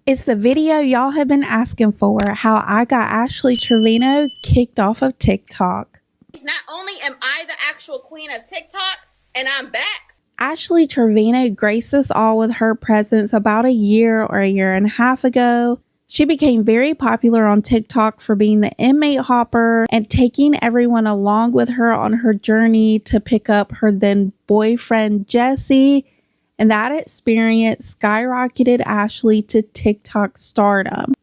It's the video y'all have been asking for, how I got Ashley Trevino kicked off of TikTok. Not only am I the actual queen of TikTok, and I'm back. Ashley Trevino graced us all with her presence about a year or a year and a half ago. She became very popular on TikTok for being the inmate hopper and taking everyone along with her on her journey to pick up her then boyfriend Jesse. And that experience skyrocketed Ashley to TikTok stardom.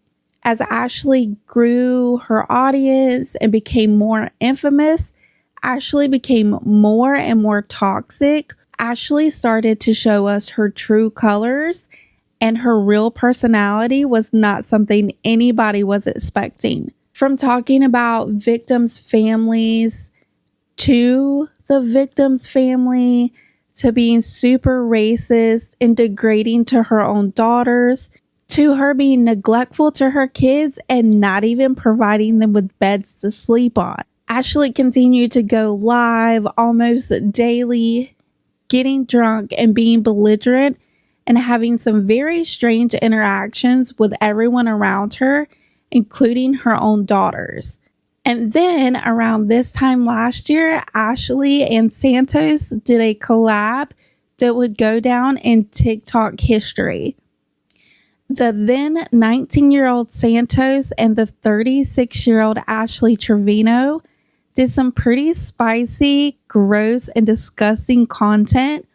As Ashley grew her audience and became more infamous, Ashley became more and more toxic. Ashley started to show us her true colors, and her real personality was not something anybody was expecting. From talking about victims' families to the victim's family, to being super racist and degrading to her own daughters, to her being neglectful to her kids and not even providing them with beds to sleep on. Ashley continued to go live almost daily, getting drunk and being belligerent and having some very strange interactions with everyone around her, including her own daughters. And then around this time last year, Ashley and Santos did a collab that would go down in TikTok history. The then 19-year-old Santos and the 36-year-old Ashley Trevino did some pretty spicy, gross, and disgusting content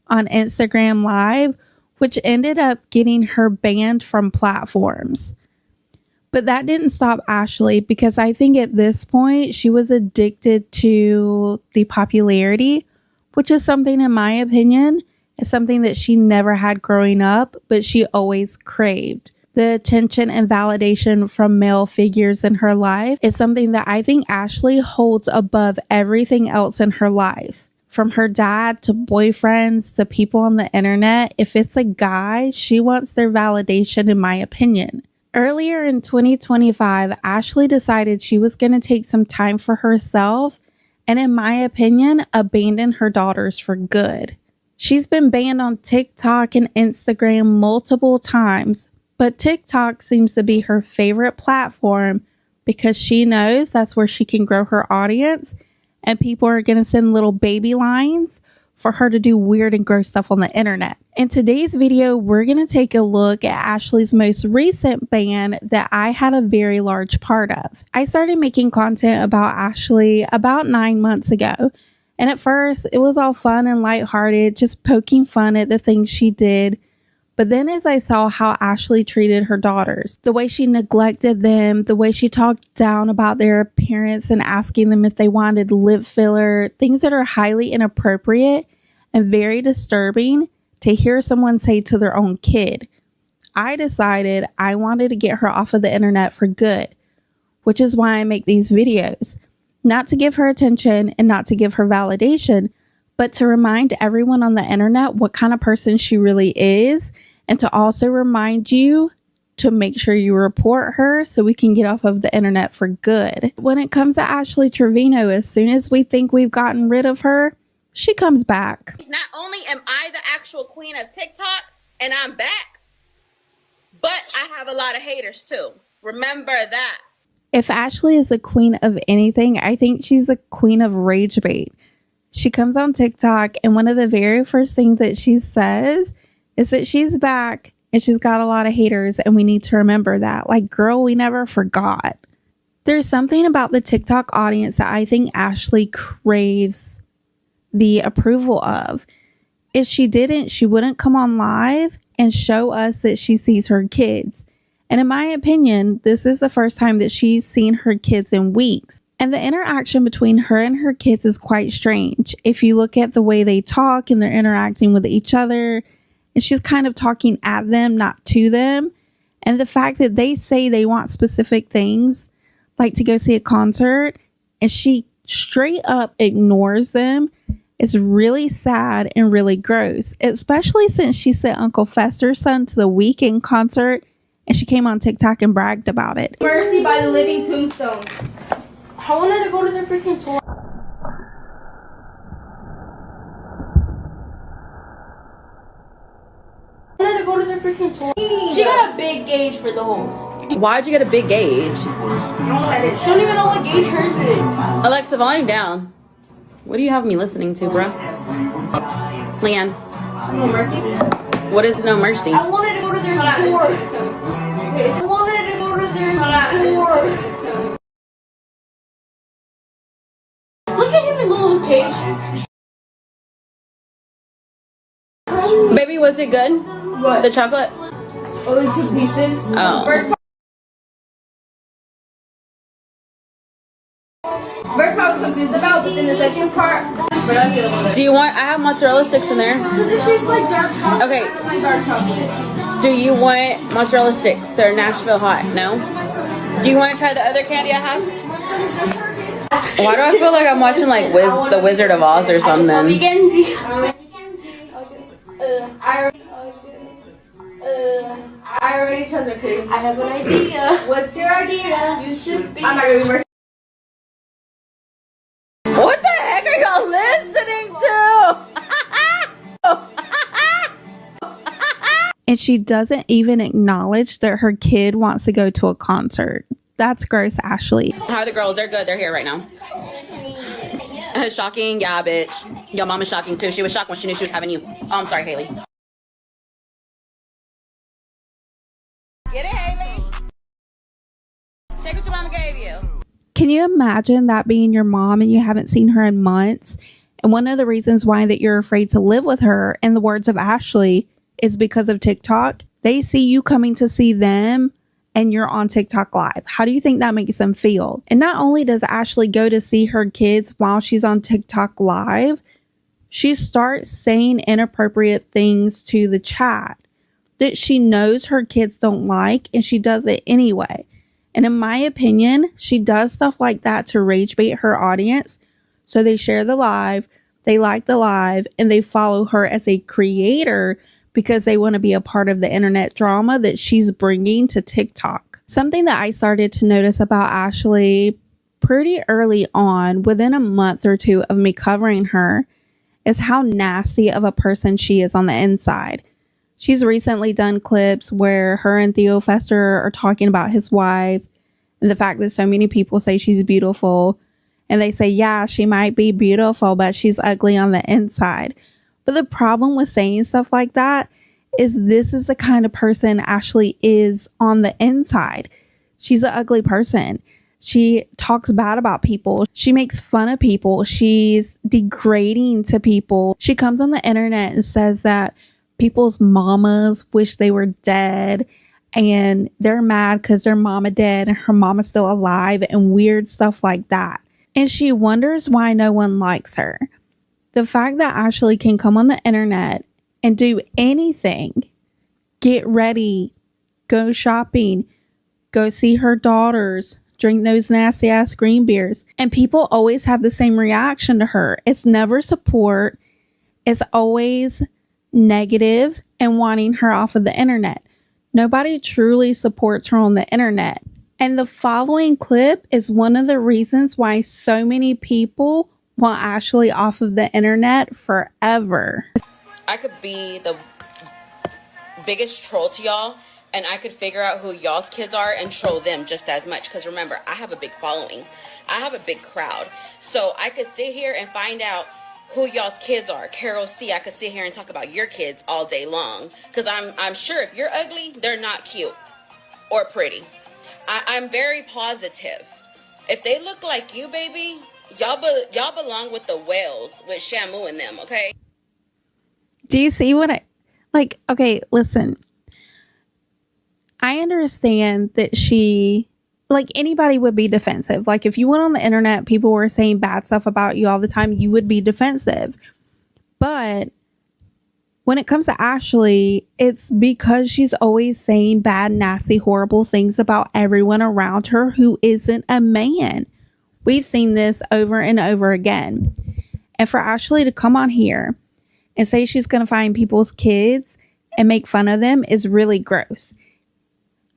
on Instagram Live, which ended up getting her banned from platforms. But that didn't stop Ashley, because I think at this point she was addicted to the popularity, which is something, in my opinion, is something that she never had growing up, but she always craved. The attention and validation from male figures in her life is something that I think Ashley holds above everything else in her life. From her dad to boyfriends to people on the internet, if it's a guy, she wants their validation, in my opinion. Earlier in 2025, Ashley decided she was going to take some time for herself and, in my opinion, abandon her daughters for good. She's been banned on TikTok and Instagram multiple times, but TikTok seems to be her favorite platform because she knows that's where she can grow her audience, and people are going to send little baby lines for her to do weird and gross stuff on the internet. In today's video, we're going to take a look at Ashley's most recent ban that I had a very large part of. I started making content about Ashley about 9 months ago. And at first, it was all fun and lighthearted, just poking fun at the things she did. But then as I saw how Ashley treated her daughters, the way she neglected them, the way she talked down about their appearance and asking them if they wanted lip filler, things that are highly inappropriate and very disturbing to hear someone say to their own kid, I decided I wanted to get her off of the internet for good, which is why I make these videos. Not to give her attention and not to give her validation, but to remind everyone on the internet what kind of person she really is, and to also remind you to make sure you report her so we can get off of the internet for good. When it comes to Ashley Trevino, as soon as we think we've gotten rid of her, she comes back. Not only am I the actual queen of TikTok, and I'm back, but I have a lot of haters too. Remember that. If Ashley is the queen of anything, I think she's the queen of rage bait. She comes on TikTok, and one of the very first things that she says is that she's back and she's got a lot of haters, and we need to remember that. Like, girl, we never forgot. There's something about the TikTok audience that I think Ashley craves the approval of. If she didn't, she wouldn't come on live and show us that she sees her kids. And in my opinion, this is the first time that she's seen her kids in weeks. And the interaction between her and her kids is quite strange. If you look at the way they talk and they're interacting with each other, and she's kind of talking at them, not to them. And the fact that they say they want specific things, like to go see a concert, and she straight up ignores them, is really sad and really gross, especially since she sent Uncle Fester's son to the Weekend concert and she came on TikTok and bragged about it. Mercy by the Living Tombstone. I wanted to go to their freaking tour. I wanted to go go to their freaking toilet. She got a big gauge for the holes. Why'd you get a big gauge? She don't even know what gauge hers is. Alexa, volume down. What do you have me listening to, bro? Leanne. No mercy. What is no mercy? I wanted to go to their tour. I wanted to go to their tour. Look at him in Lulu's cage. Baby, was it good? What? The chocolate? Only 2 pieces. Oh. First part I was confused about, but then the second part, but I feel about it. Do you want, I have mozzarella sticks in there. This tastes like dark chocolate. Okay. I don't like dark chocolate. Do you want mozzarella sticks? They're Nashville hot, no? Do you want to try the other candy I have? Why do I feel like I'm watching like the Wizard of Oz or something? I already chose her cream. I have an idea. What's your idea? You should be. I'm not gonna be mercy. What the heck are y'all listening to? And she doesn't even acknowledge that her kid wants to go to a concert. That's gross, Ashley. How are the girls? They're good. They're here right now. Shocking? Yeah, bitch. Your mom is shocking too. She was shocked when she knew she was having you. Oh, I'm sorry, Haley. Get it, Haley. Take what your mama gave you. Can you imagine that being your mom and you haven't seen her in months? And one of the reasons why that you're afraid to live with her, in the words of Ashley, is because of TikTok. They see you coming to see them and you're on TikTok live. How do you think that makes them feel? And not only does Ashley go to see her kids while she's on TikTok live, she starts saying inappropriate things to the chat that she knows her kids don't like, and she does it anyway. And in my opinion, she does stuff like that to rage bait her audience. So they share the live, they like the live, and they follow her as a creator because they want to be a part of the internet drama that she's bringing to TikTok. Something that I started to notice about Ashley pretty early on, within a month or two of me covering her, is how nasty of a person she is on the inside. She's recently done clips where her and Theo Fester are talking about his wife and the fact that so many people say she's beautiful. And they say, yeah, she might be beautiful, but she's ugly on the inside. But the problem with saying stuff like that is this is the kind of person Ashley is on the inside. She's an ugly person. She talks bad about people. She makes fun of people. She's degrading to people. She comes on the internet and says that people's mamas wish they were dead and they're mad because their mama dead and her mama's still alive and weird stuff like that. And she wonders why no one likes her. The fact that Ashley can come on the internet and do anything, get ready, go shopping, go see her daughters, drink those nasty ass green beers, and people always have the same reaction to her. It's never support. It's always negative and wanting her off of the internet. Nobody truly supports her on the internet. And the following clip is one of the reasons why so many people want Ashley off of the internet forever. I could be the biggest troll to y'all, and I could figure out who y'all's kids are and troll them just as much. Because remember, I have a big following. I have a big crowd. So I could sit here and find out who y'all's kids are. Carol C, I could sit here and talk about your kids all day long. Because I'm sure if you're ugly, they're not cute or pretty. I'm very positive. If they look like you, baby, y'all belong with the whales, with Shamu and them, okay? Do you see what okay, listen. I understand that she, like anybody would be defensive. Like if you went on the internet, people were saying bad stuff about you all the time, you would be defensive. But when it comes to Ashley, it's because she's always saying bad, nasty, horrible things about everyone around her who isn't a man. We've seen this over and over again. And for Ashley to come on here and say she's going to find people's kids and make fun of them is really gross.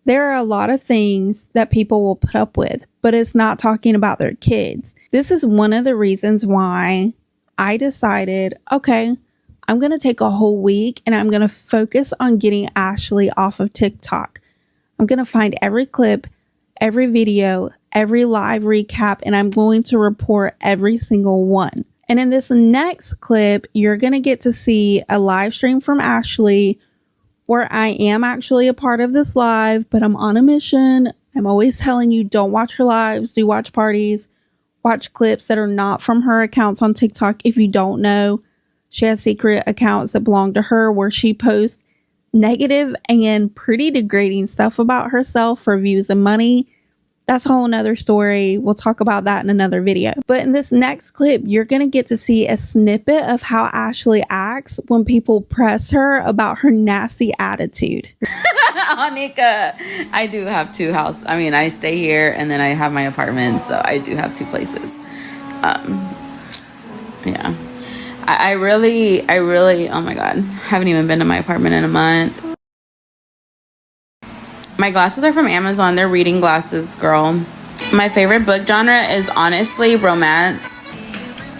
There are a lot of things that people will put up with, but it's not talking about their kids. This is one of the reasons why I decided, okay, I'm going to take a whole week and I'm going to focus on getting Ashley off of TikTok. I'm going to find every clip, every video, every live recap, and I'm going to report every single one. And in this next clip, you're going to get to see a live stream from Ashley where I am actually a part of this live, but I'm on a mission. I'm always telling you, don't watch her lives, do watch parties, watch clips that are not from her accounts on TikTok. If you don't know, she has secret accounts that belong to her where she posts negative and pretty degrading stuff about herself for views and money. That's a whole nother story. We'll talk about that in another video. But in this next clip, you're going to get to see a snippet of how Ashley acts when people press her about her nasty attitude. Anika, I do have two houses. I mean, I stay here and then I have my apartment, so I do have two places. Yeah. I really, oh my God, haven't even been to my apartment in a month. My glasses are from Amazon. They're reading glasses, girl. My favorite book genre is honestly romance.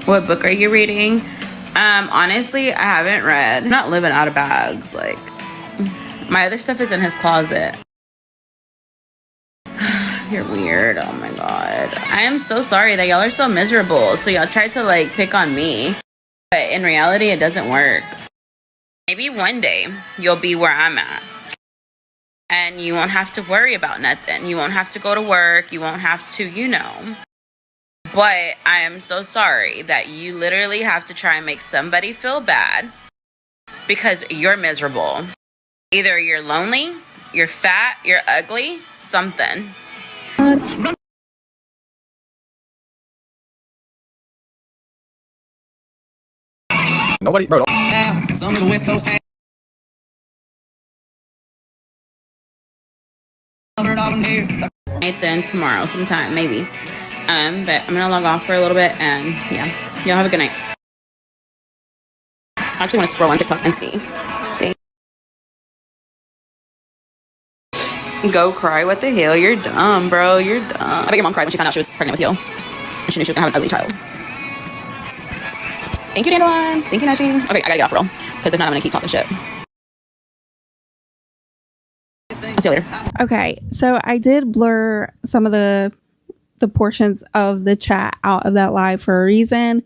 What book are you reading? Honestly, I haven't read. I'm not living out of bags. Like, my other stuff is in his closet. You're weird. Oh my God. I am so sorry that y'all are so miserable. So y'all try to like pick on me. But in reality, it doesn't work. Maybe one day you'll be where I'm at. And you won't have to worry about nothing. You won't have to go to work. You won't have to, you know. But I am so sorry that you literally have to try and make somebody feel bad because you're miserable. Either you're lonely, you're fat, you're ugly, something. Nobody, bro. Some of the West Coast. Nathan tomorrow sometime, maybe. But I'm gonna log off for a little bit and yeah. Y'all have a good night. I actually want to scroll on TikTok and see. Go cry. What the hell? You're dumb, bro. You're dumb. I bet your mom cried when she found out she was pregnant with you. And she knew she was gonna have an ugly child. Thank you, Dandelion. Thank you, Nashi. Okay, I gotta get off real. Because if not, I'm gonna keep talking shit. I'll see you later. Okay, so I did blur some of the portions of the chat out of that live for a reason.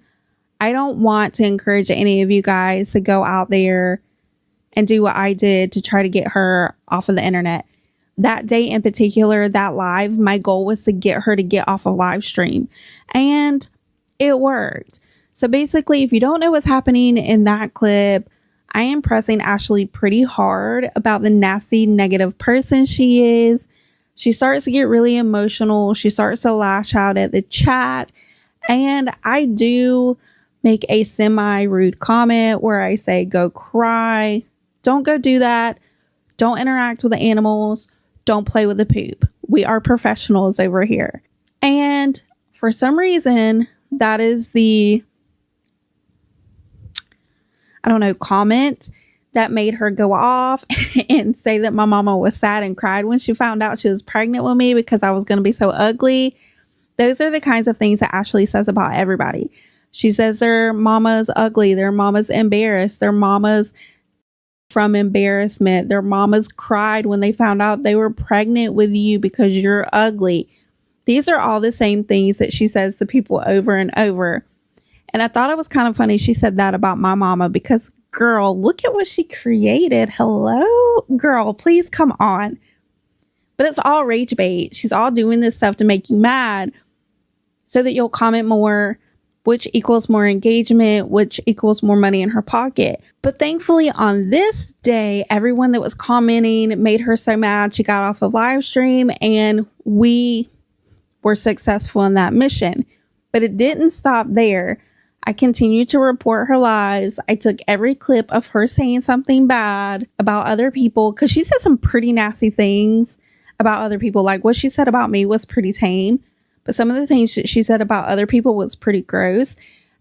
I don't want to encourage any of you guys to go out there and do what I did to try to get her off of the internet. That day in particular, that live, my goal was to get her to get off of live stream. And it worked. So basically, if you don't know what's happening in that clip, I am pressing Ashley pretty hard about the nasty, negative person she is. She starts to get really emotional. She starts to lash out at the chat. And I do make a semi-rude comment where I say, go cry. Don't go do that. Don't interact with the animals. Don't play with the poop. We are professionals over here. And for some reason, that is the, I don't know, comment that made her go off and say that my mama was sad and cried when she found out she was pregnant with me because I was going to be so ugly. Those are the kinds of things that Ashley says about everybody. She says their mama's ugly, their mama's embarrassed, their mama's from embarrassment, their mamas cried when they found out they were pregnant with you because you're ugly. These are all the same things that she says to people over and over. And I thought it was kind of funny she said that about my mama because, girl, look at what she created. Hello? Girl, please come on. But it's all rage bait. She's all doing this stuff to make you mad so that you'll comment more, which equals more engagement, which equals more money in her pocket. But thankfully on this day, everyone that was commenting made her so mad she got off of live stream and we were successful in that mission. But it didn't stop there. I continued to report her lies. I took every clip of her saying something bad about other people because she said some pretty nasty things about other people. Like what she said about me was pretty tame, but some of the things she said about other people was pretty gross.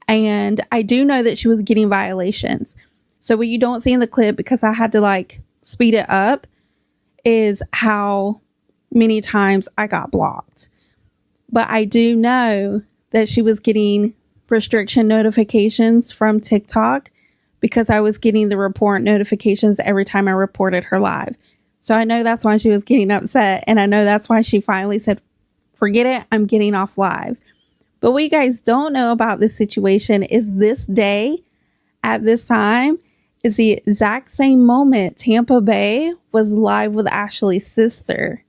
And I do know that she was getting violations. So what you don't see in the clip, because I had to like speed it up, is how many times I got blocked. But I do know that she was getting restriction notifications from TikTok because I was getting the report notifications every time I reported her live. So I know that's why she was getting upset. And I know that's why she finally said, forget it, I'm getting off live. But what you guys don't know about this situation is this day at this time is the exact same moment Tampa Bay was live with Ashley's sister.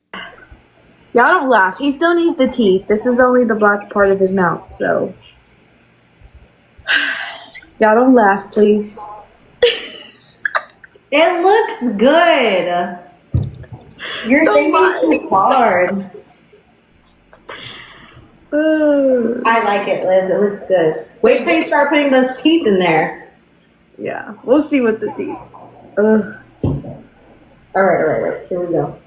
Y'all don't laugh. He still needs the teeth. This is only the black part of his mouth, so. Y'all don't laugh, please. It looks good. You're thinking too hard. I like it, Liz. It looks good. Wait till you start putting those teeth in there. Yeah, we'll see with the teeth. All right. Here we go.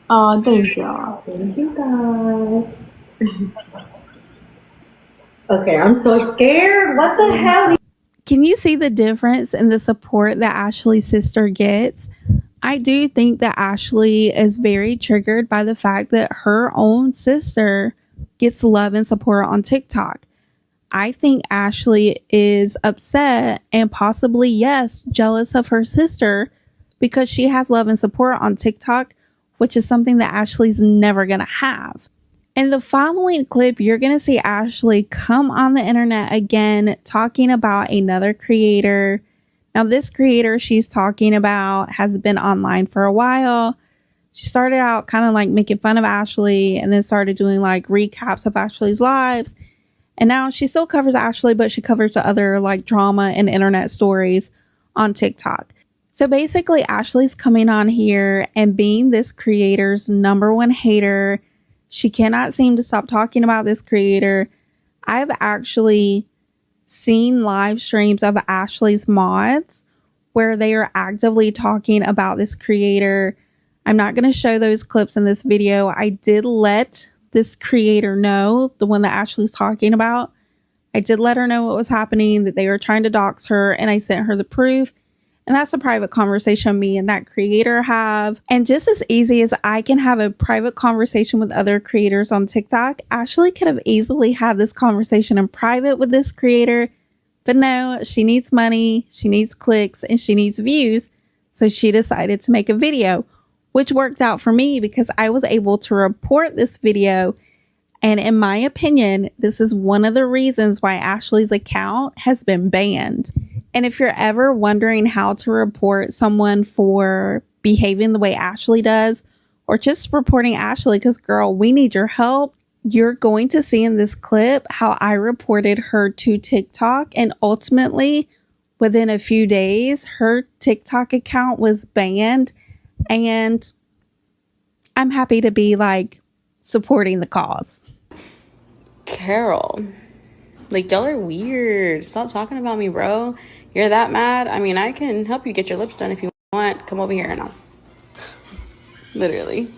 Oh, thank y'all. Thank you, guys. Okay, I'm so scared. What the hell? Can you see the difference in the support that Ashley's sister gets? I do think that Ashley is very triggered by the fact that her own sister gets love and support on TikTok. I think Ashley is upset and possibly, yes, jealous of her sister because she has love and support on TikTok, which is something that Ashley's never going to have. In the following clip, you're going to see Ashley come on the internet again talking about another creator. Now, this creator she's talking about has been online for a while. She started out kind of like making fun of Ashley and then started doing like recaps of Ashley's lives. And now she still covers Ashley, but she covers other like drama and internet stories on TikTok. So basically, Ashley's coming on here and being this creator's number one hater. She cannot seem to stop talking about this creator. I've actually seen live streams of Ashley's mods where they are actively talking about this creator. I'm not going to show those clips in this video. I did let this creator know, the one that Ashley's talking about. I did let her know what was happening, that they were trying to dox her, and I sent her the proof. And that's a private conversation me and that creator have. And just as easy as I can have a private conversation with other creators on TikTok, Ashley could have easily had this conversation in private with this creator. But no, she needs money, she needs clicks, and she needs views. So she decided to make a video, which worked out for me because I was able to report this video. And in my opinion, this is one of the reasons why Ashley's account has been banned. And if you're ever wondering how to report someone for behaving the way Ashley does, or just reporting Ashley, because girl, we need your help, you're going to see in this clip how I reported her to TikTok. And ultimately, within a few days, her TikTok account was banned. And I'm happy to be like supporting the cause. Carol, like, y'all are weird. Stop talking about me, bro. You're that mad? I mean, I can help you get your lips done if you want. Come over here now. Literally.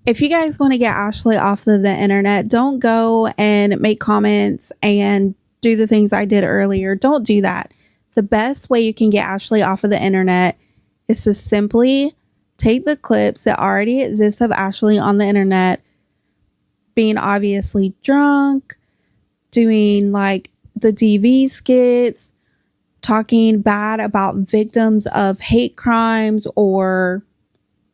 If you guys want to get Ashley off of the internet, don't go and make comments and do the things I did earlier. Don't do that. The best way you can get Ashley off of the internet is to simply take the clips that already exist of Ashley on the internet, being obviously drunk, doing like the DV skits, talking bad about victims of hate crimes or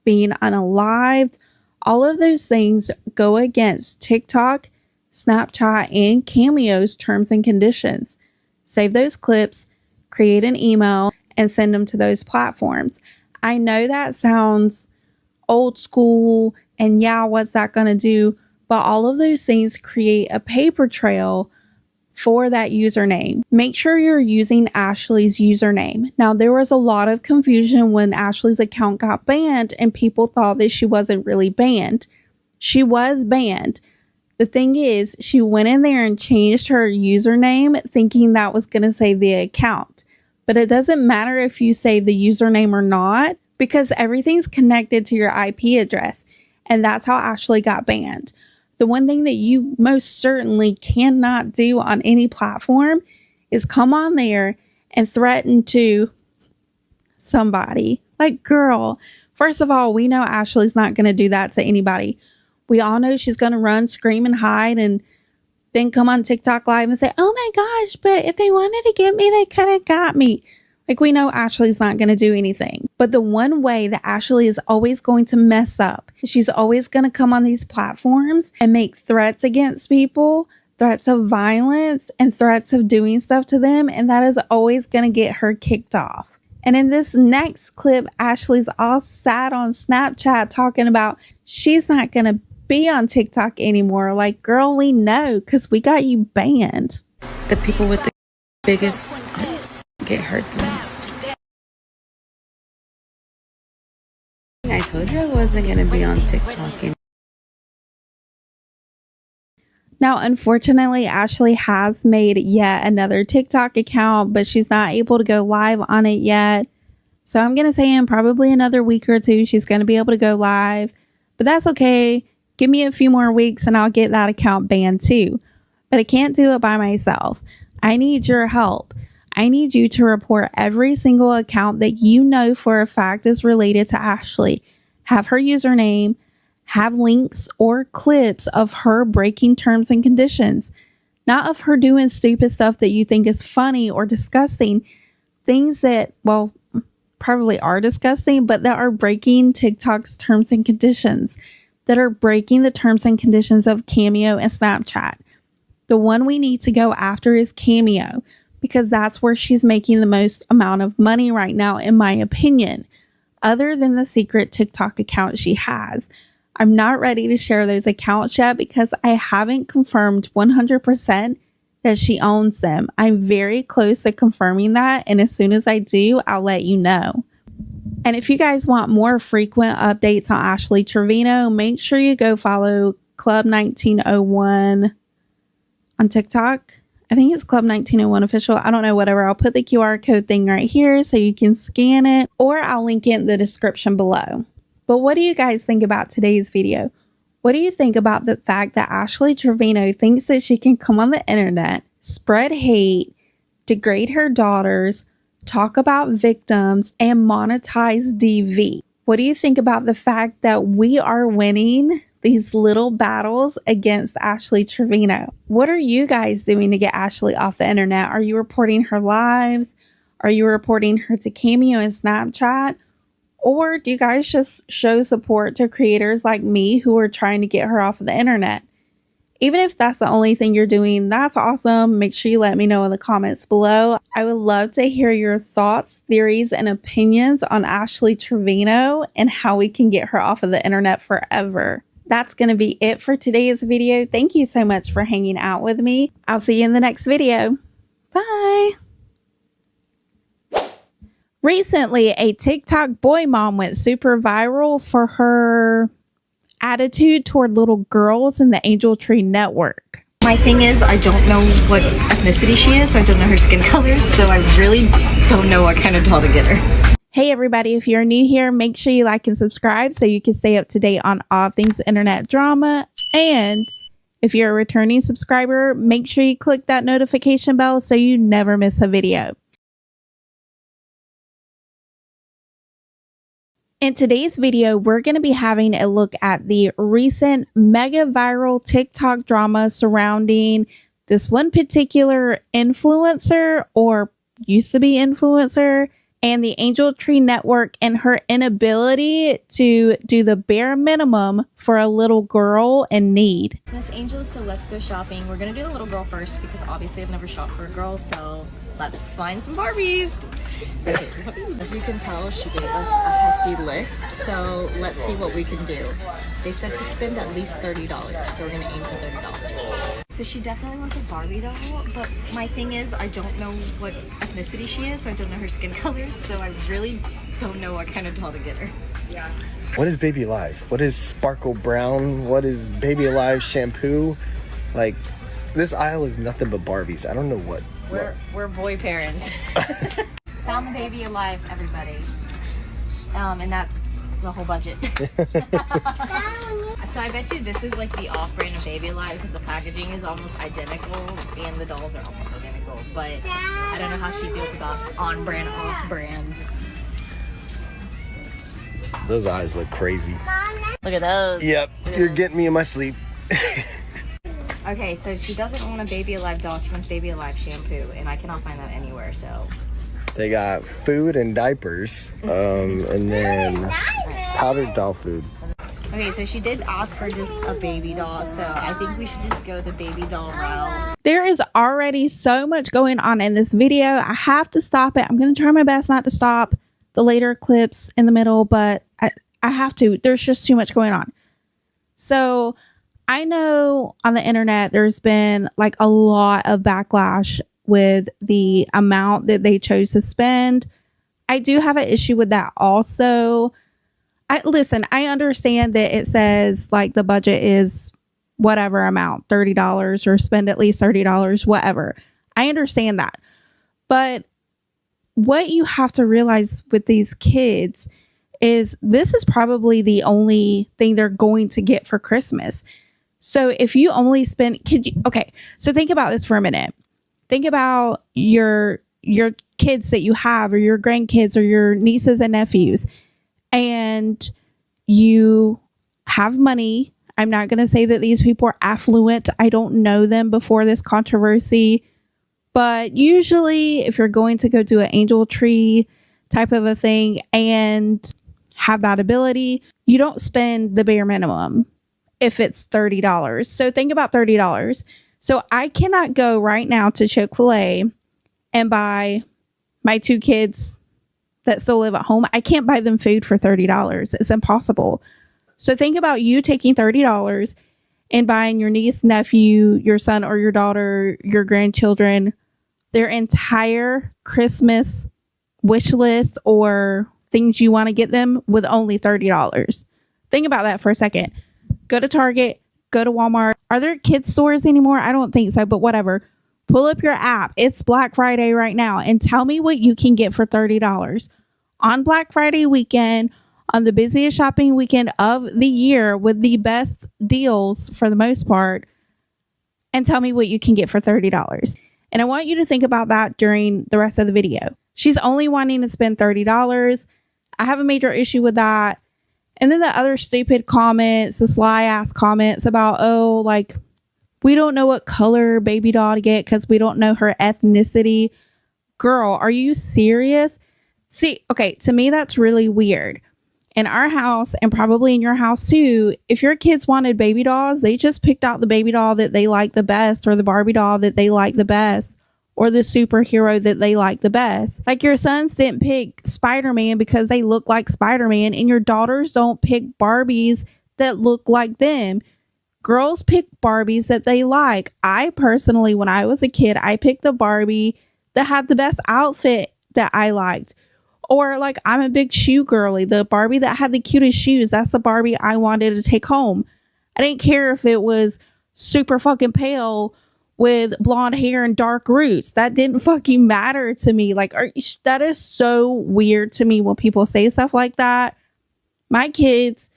being unalived. All of those things go against TikTok, Snapchat, and Cameo's terms and conditions. Save those clips, create an email, and send them to those platforms. I know that sounds old school, and yeah, what's that going to do? But all of those things create a paper trail for that username. Make sure you're using Ashley's username. Now, there was a lot of confusion when Ashley's account got banned and people thought that she wasn't really banned. She was banned. The thing is, she went in there and changed her username thinking that was going to save the account. But it doesn't matter if you save the username or not, because everything's connected to your IP address. And that's how Ashley got banned. The one thing that you most certainly cannot do on any platform is come on there and threaten to somebody. Like, girl, first of all, we know Ashley's not going to do that to anybody. We all know she's going to run, scream, and hide, and then come on TikTok live and say, oh my gosh, but if they wanted to get me, they could have got me. Like, we know Ashley's not going to do anything. But the one way that Ashley is always going to mess up, she's always going to come on these platforms and make threats against people, threats of violence, and threats of doing stuff to them. And that is always going to get her kicked off. And in this next clip, Ashley's all sad on Snapchat talking about she's not going to be on TikTok anymore. Like, girl, we know because we got you banned. The people with the biggest hearts get hurt the most. I told you I wasn't going to be on TikTok anymore. Now, unfortunately, Ashley has made yet another TikTok account, but she's not able to go live on it yet. So I'm going to say in probably another week or two, she's going to be able to go live. But that's okay. Give me a few more weeks and I'll get that account banned too. But I can't do it by myself. I need your help. I need you to report every single account that you know for a fact is related to Ashley. Have her username, have links or clips of her breaking terms and conditions, not of her doing stupid stuff that you think is funny or disgusting, things that, well, probably are disgusting, but that are breaking TikTok's terms and conditions, that are breaking the terms and conditions of Cameo and Snapchat. The one we need to go after is Cameo, because that's where she's making the most amount of money right now, in my opinion, other than the secret TikTok account she has. I'm not ready to share those accounts yet because I haven't confirmed 100% that she owns them. I'm very close to confirming that, and as soon as I do, I'll let you know. And if you guys want more frequent updates on Ashley Trevino, make sure you go follow Club 1901 on TikTok. I think it's Club 1901 official. I don't know, whatever. I'll put the QR code thing right here so you can scan it, or I'll link it in the description below. But what do you guys think about today's video? What do you think about the fact that Ashley Trevino thinks that she can come on the internet, spread hate, degrade her daughters, talk about victims, and monetize DV? What do you think about the fact that we are winning these little battles against Ashley Trevino? What are you guys doing to get Ashley off the internet? Are you reporting her lives? Are you reporting her to Cameo and Snapchat? Or do you guys just show support to creators like me who are trying to get her off of the internet? Even if that's the only thing you're doing, that's awesome. Make sure you let me know in the comments below. I would love to hear your thoughts, theories, and opinions on Ashley Trevino and how we can get her off of the internet forever. That's going to be it for today's video. Thank you so much for hanging out with me. I'll see you in the next video. Bye. Recently, a TikTok boy mom went super viral for her attitude toward little girls in the Angel Tree Network. My thing is, I don't know what ethnicity she is, so I don't know her skin color, so I really don't know what kind of doll to get her. Hey everybody, if you're new here, make sure you like and subscribe so you can stay up to date on all things internet drama. And if you're a returning subscriber, make sure you click that notification bell so you never miss a video. In today's video, we're going to be having a look at the recent mega viral TikTok drama surrounding this one particular influencer, or used to be influencer, and the Angel Tree Network, and her inability to do the bare minimum for a little girl in need. Miss Angel, so let's go shopping. We're gonna do the little girl first because obviously I've never shopped for a girl, so let's find some Barbies. Okay, as you can tell, she gave us a hefty list, so let's see what we can do. They said to spend at least $30, so we're gonna aim for $30. So she definitely wants a Barbie doll, but my thing is, I don't know what ethnicity she is, so I don't know her skin color, so I really don't know what kind of doll to get her. What is Baby Alive? What is Sparkle Brown? What is Baby Alive shampoo? Like, this aisle is nothing but Barbies. I don't know what. We're boy parents. found the Baby Alive, everybody. And that's the whole budget. So I bet you this is like the off-brand of Baby Alive because the packaging is almost identical and the dolls are almost identical. But I don't know how she feels about on-brand, off-brand. Those eyes look crazy. Look at those. Yep, you're getting me in my sleep. Okay, so she doesn't want a Baby Alive doll. She wants Baby Alive shampoo, and I cannot find that anywhere, so. They got food and diapers, and then powdered doll food. Okay, so she did ask for just a baby doll, so I think we should just go the baby doll route. There is already so much going on in this video. I have to stop it. I'm going to try my best not to stop the later clips in the middle, but I have to. There's just too much going on. So I know on the internet there's been like a lot of backlash with the amount that they chose to spend. I do have an issue with that also. I understand that it says like the budget is whatever amount, $30 or spend at least $30, whatever. I understand that. But what you have to realize with these kids is this is probably the only thing they're going to get for Christmas. So if you only spend, okay, so think about this for a minute. Think about your kids that you have or your grandkids or your nieces and nephews, and you have money. I'm not going to say that these people are affluent. I don't know them before this controversy, but usually if you're going to go do an angel tree type of a thing and have that ability, you don't spend the bare minimum if it's $30. So think about $30. So I cannot go right now to Chick-fil-A and buy my two kids that still live at home. I can't buy them food for $30. It's impossible. So think about you taking $30 and buying your niece, nephew, your son or your daughter, your grandchildren, their entire Christmas wish list or things you want to get them with only $30. Think about that for a second. Go to Target, go to Walmart. Are there kids stores anymore? I don't think so, but whatever. Pull up your app. It's Black Friday right now and tell me what you can get for $30 on Black Friday weekend, on the busiest shopping weekend of the year with the best deals for the most part, and tell me what you can get for $30. And I want you to think about that during the rest of the video. She's only wanting to spend $30. I have a major issue with that. And then the other stupid comments, the sly ass comments about, oh, like, we don't know what color baby doll to get because we don't know her ethnicity. Girl, are you serious? See, okay, to me, that's really weird. In our house, and probably in your house too, if your kids wanted baby dolls, they just picked out the baby doll that they like the best, or the Barbie doll that they like the best, or the superhero that they like the best. Like your sons didn't pick Spider-Man because they look like Spider-Man, and your daughters don't pick Barbies that look like them. Girls pick Barbies that they like. I personally, when I was a kid, I picked the Barbie that had the best outfit that I liked. Or like, I'm a big shoe girly. The Barbie that had the cutest shoes, that's the Barbie I wanted to take home. I didn't care if it was super fucking pale with blonde hair and dark roots. That didn't fucking matter to me. Like, that is so weird to me when people say stuff like that. My kids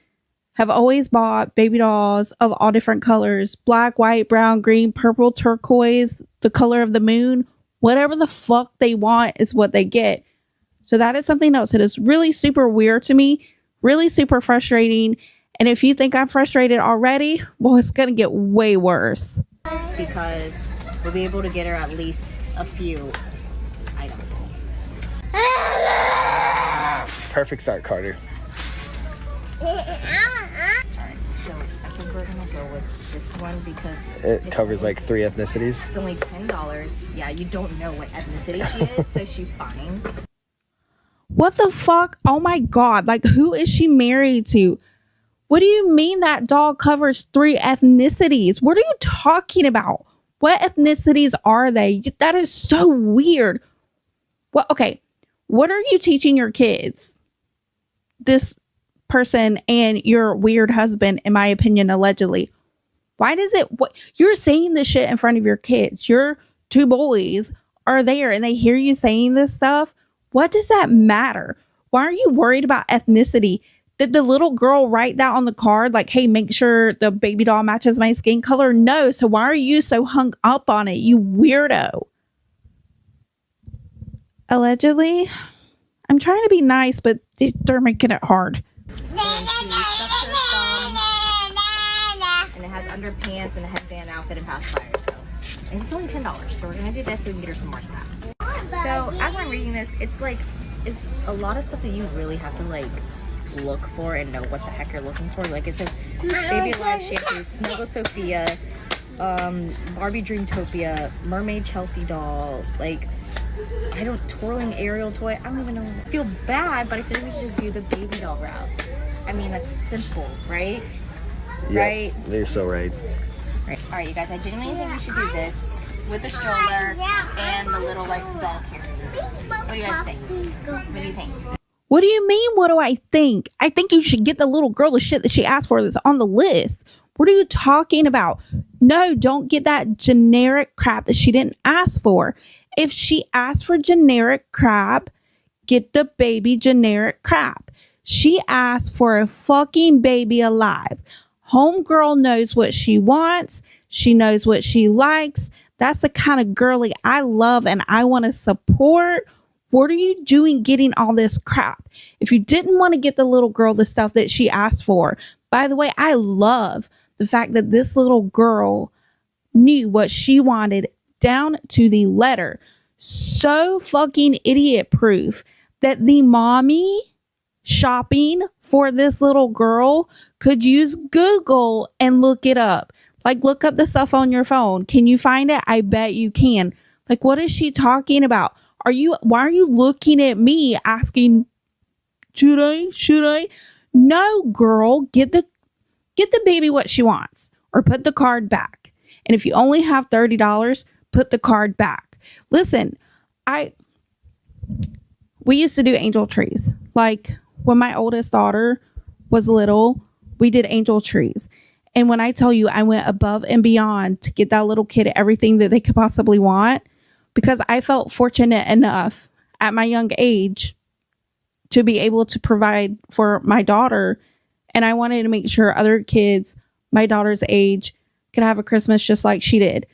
have always bought baby dolls of all different colors. Black, white, brown, green, purple, turquoise, the color of the moon. Whatever the fuck they want is what they get. So that is something else that is really super weird to me, really super frustrating. And if you think I'm frustrated already, well, it's going to get way worse. Because we'll be able to get her at least a few items. Perfect start, Carter. Alright, so I think we're gonna go with this one because It covers like 3 ethnicities. it's only $10. Yeah, you don't know what ethnicity she is, so she's fine. What the fuck? Oh my God. Like, who is she married to? What do you mean that doll covers 3 ethnicities? What are you talking about? What ethnicities are they? That is so weird. Well, okay. What are you teaching your kids? This person and your weird husband, in my opinion, allegedly. Why does it, what you're saying this shit in front of your kids? Your 2 boys are there and they hear you saying this stuff. What does that matter? Why are you worried about ethnicity? Did the little girl write that on the card? Like, hey, make sure the baby doll matches my skin color? No. So why are you so hung up on it, you weirdo? Allegedly, I'm trying to be nice, but they're making it hard. And it has underpants and a headband outfit and pacifier. So, and it's only $10. So we're gonna do this so we can get her some more stuff. So as I'm reading this, it's a lot of stuff that you really have to like look for and know what the heck you're looking for. Like it says Baby Alive shampoo, Snuggle Sophia, Barbie Dreamtopia, Mermaid Chelsea doll, like twirling Ariel toy. I don't even know. I feel bad, but I feel like we should just do the baby doll route. I mean, that's simple, right? Yep, right? You're so right. Right. All right, you guys, I genuinely think we should do this with the stroller and the little like doll carrier. What do you guys think? What do you think? What do you mean, what do I think? I think you should get the little girl the shit that she asked for that's on the list. What are you talking about? No, don't get that generic crap that she didn't ask for. If she asked for generic crap, get the baby generic crap. She asked for a fucking Baby Alive. Homegirl knows what she wants. She knows what she likes. That's the kind of girly I love and I want to support. What are you doing getting all this crap? If you didn't want to get the little girl the stuff that she asked for, by the way, I love the fact that this little girl knew what she wanted down to the letter. So fucking idiot proof that the mommy shopping for this little girl could use Google and look it up. Like, look up the stuff on your phone. Can you find it? I bet you can. Like, what is she talking about? Why are you looking at me asking, should I? No, girl, get the baby what she wants or put the card back. And if you only have $30, put the card back. Listen, we used to do angel trees. Like when my oldest daughter was little, we did angel trees. And when I tell you I went above and beyond to get that little kid everything that they could possibly want, because I felt fortunate enough at my young age to be able to provide for my daughter. And I wanted to make sure other kids my daughter's age could have a Christmas just like she did.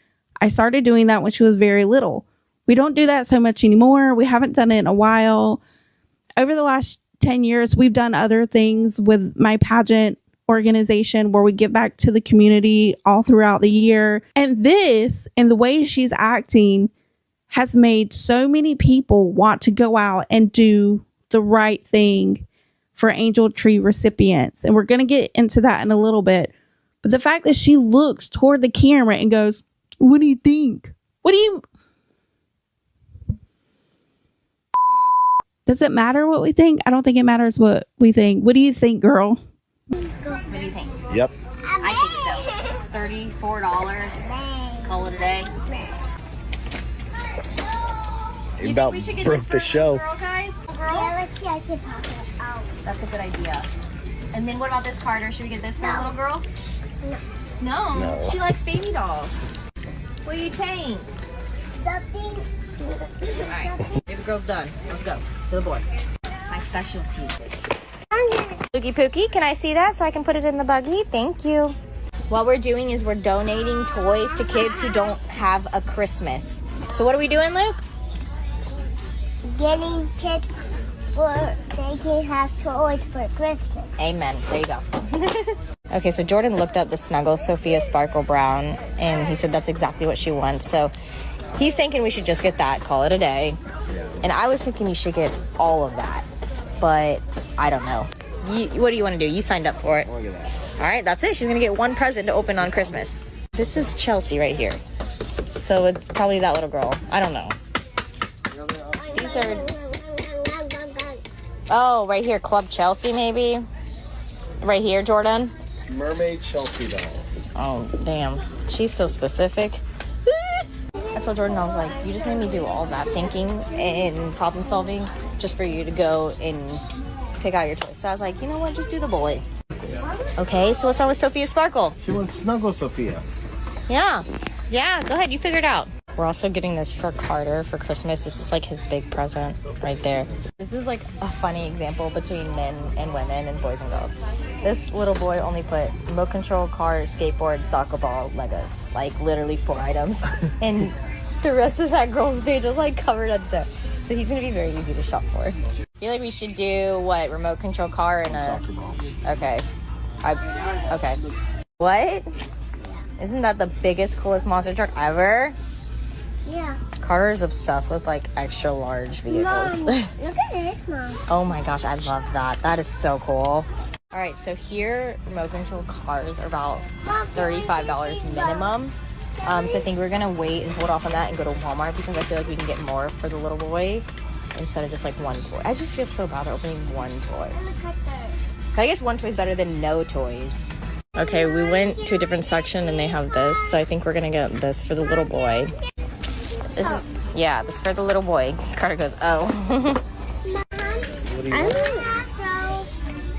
I started doing that when she was very little. We don't do that so much anymore. We haven't done it in a while. Over the last 10 years, we've done other things with my pageant organization where we give back to the community all throughout the year. And this, and the way she's acting, has made so many people want to go out and do the right thing for Angel Tree recipients. And we're going to get into that in a little bit. But the fact that she looks toward the camera and goes, what do you think? Does it matter what we think? I don't think it matters what we think. What do you think, girl? What do you think? Yep. I think so. It's $34. Call it a day. You about we should get broke this the for show. Girl, guys? Girl? Yeah, let's see. I can pop it out. That's a good idea. And then what about this Carter? Should we get this for a little girl? No. No. She likes baby dolls. What do you think? Something. Alright. Baby girl's done. Let's go. To the board. My specialty. Pookie Pookie, can I see that so I can put it in the buggy? Thank you. What we're doing is we're donating toys to kids who don't have a Christmas. So what are we doing, Luke? Getting kids for they can have toys for Christmas. Amen. There you go. Okay, so Jordan looked up the Snuggle Sophia Sparkle Brown, and he said that's exactly what she wants. So he's thinking we should just get that, call it a day. And I was thinking you should get all of that, but I don't know. What do you want to do? You signed up for it. Look at that. All right, that's it. She's going to get one present to open on Christmas. This is Chelsea right here. So it's probably that little girl. I don't know. These are... Oh, right here, Club Chelsea, maybe? Right here, Jordan? Mermaid Chelsea doll. Oh, damn. She's so specific. I told Jordan, I was like, you just made me do all that thinking and problem solving just for you to go and pick out your toys. So I was like, you know what? Just do the boy. Okay, so what's wrong with Sophia Sparkle? She wants Snuggle Sophia. Yeah. Yeah, go ahead. You figure it out. We're also getting this for Carter for Christmas. This is like his big present right there. This is like a funny example between men and women and boys and girls. This little boy only put remote control, car, skateboard, soccer ball, Legos. Like literally 4 items. And the rest of that girl's page was like covered up to toe. So he's gonna be very easy to shop for. I feel like we should do what? Remote control car and a soccer ball. Okay. Okay. What? Isn't that the biggest, coolest monster truck ever? Yeah. Carter is obsessed with like extra large vehicles. Mom, look at this, Mom. Oh my gosh, I love that. That is so cool. All right, so here remote control cars are about $35 minimum. So I think we're gonna wait and hold off on that and go to Walmart because I feel like we can get more for the little boy instead of just like one toy. I just feel so bad opening one toy. But I guess one toy is better than no toys. Okay, we went to a different section and they have this, so I think we're gonna get this for the little boy. This is, yeah, this is for the little boy. Carter goes, oh.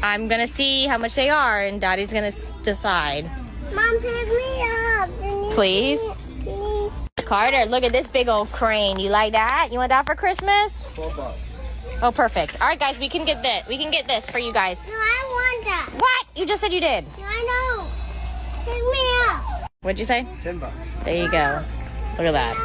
I'm gonna see how much they are and Daddy's gonna decide. Mom, pick me up. Please? Carter, look at this big old crane. You like that? You want that for Christmas? $12. Oh, perfect. All right, guys, we can get this. We can get this for you guys. No, I want that. What? You just said you did. No, I know. Pick me up. What'd you say? $10. There you go. Look at that.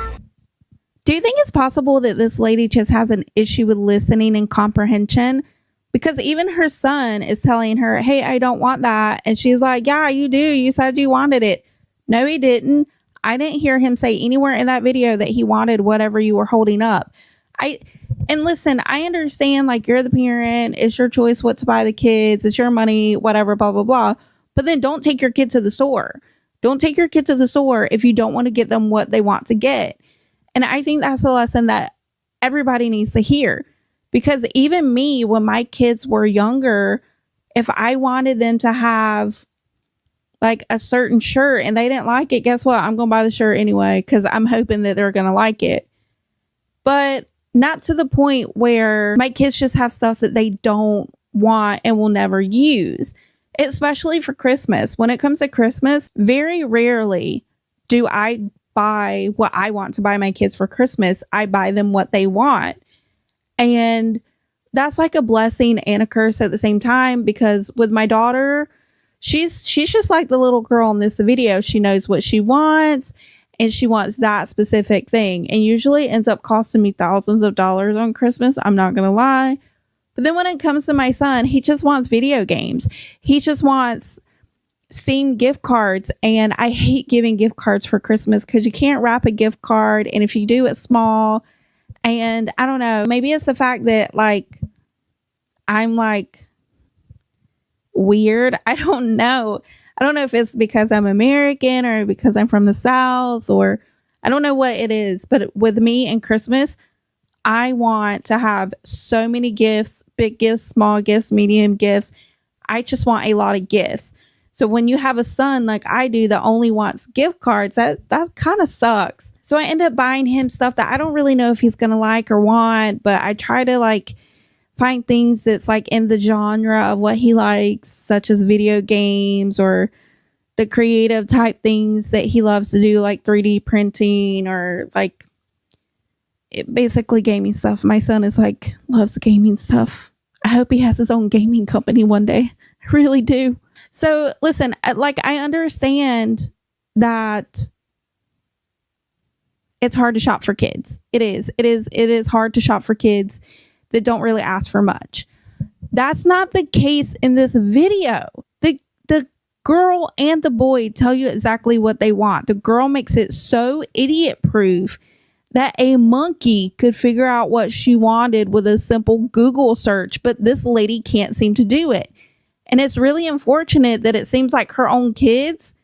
Do you think it's possible that this lady just has an issue with listening and comprehension? Because even her son is telling her, hey, I don't want that. And she's like, yeah, you do. You said you wanted it. No, he didn't. I didn't hear him say anywhere in that video that he wanted whatever you were holding up. And listen, I understand, like, you're the parent. It's your choice what to buy the kids. It's your money, whatever, blah, blah, blah. But then don't take your kid to the store. Don't take your kid to the store if you don't want to get them what they want to get. And I think that's a lesson that everybody needs to hear. Because even me, when my kids were younger, if I wanted them to have like a certain shirt and they didn't like it, guess what? I'm going to buy the shirt anyway because I'm hoping that they're going to like it. But not to the point where my kids just have stuff that they don't want and will never use, especially for Christmas. When it comes to Christmas, very rarely do I buy what I want to buy my kids for Christmas. I buy them what they want. And that's like a blessing and a curse at the same time, because with my daughter, she's just like the little girl in this video. She knows what she wants and she wants that specific thing, and usually ends up costing me thousands of dollars on Christmas. I'm not going to lie. But then when it comes to my son, he just wants video games. He just wants Steam gift cards. And I hate giving gift cards for Christmas because you can't wrap a gift card. And if you do, it's small. And I don't know, maybe it's the fact that like I'm like weird. I don't know. I don't know if it's because I'm American or because I'm from the South, or I don't know what it is. But with me and Christmas, I want to have so many gifts, big gifts, small gifts, medium gifts. I just want a lot of gifts. So when you have a son like I do that only wants gift cards, that kind of sucks. So I end up buying him stuff that I don't really know if he's going to like or want, but I try to like find things that's like in the genre of what he likes, such as video games or the creative type things that he loves to do, like 3D printing or like basically gaming stuff. My son is like, loves gaming stuff. I hope he has his own gaming company one day. I really do. So listen, like I understand that it's hard to shop for kids. It is hard to shop for kids that don't really ask for much. That's not the case in this video. The girl and the boy tell you exactly what they want. The girl makes it so idiot proof that a monkey could figure out what she wanted with a simple Google search, but this lady can't seem to do it. And it's really unfortunate that it seems like her own kids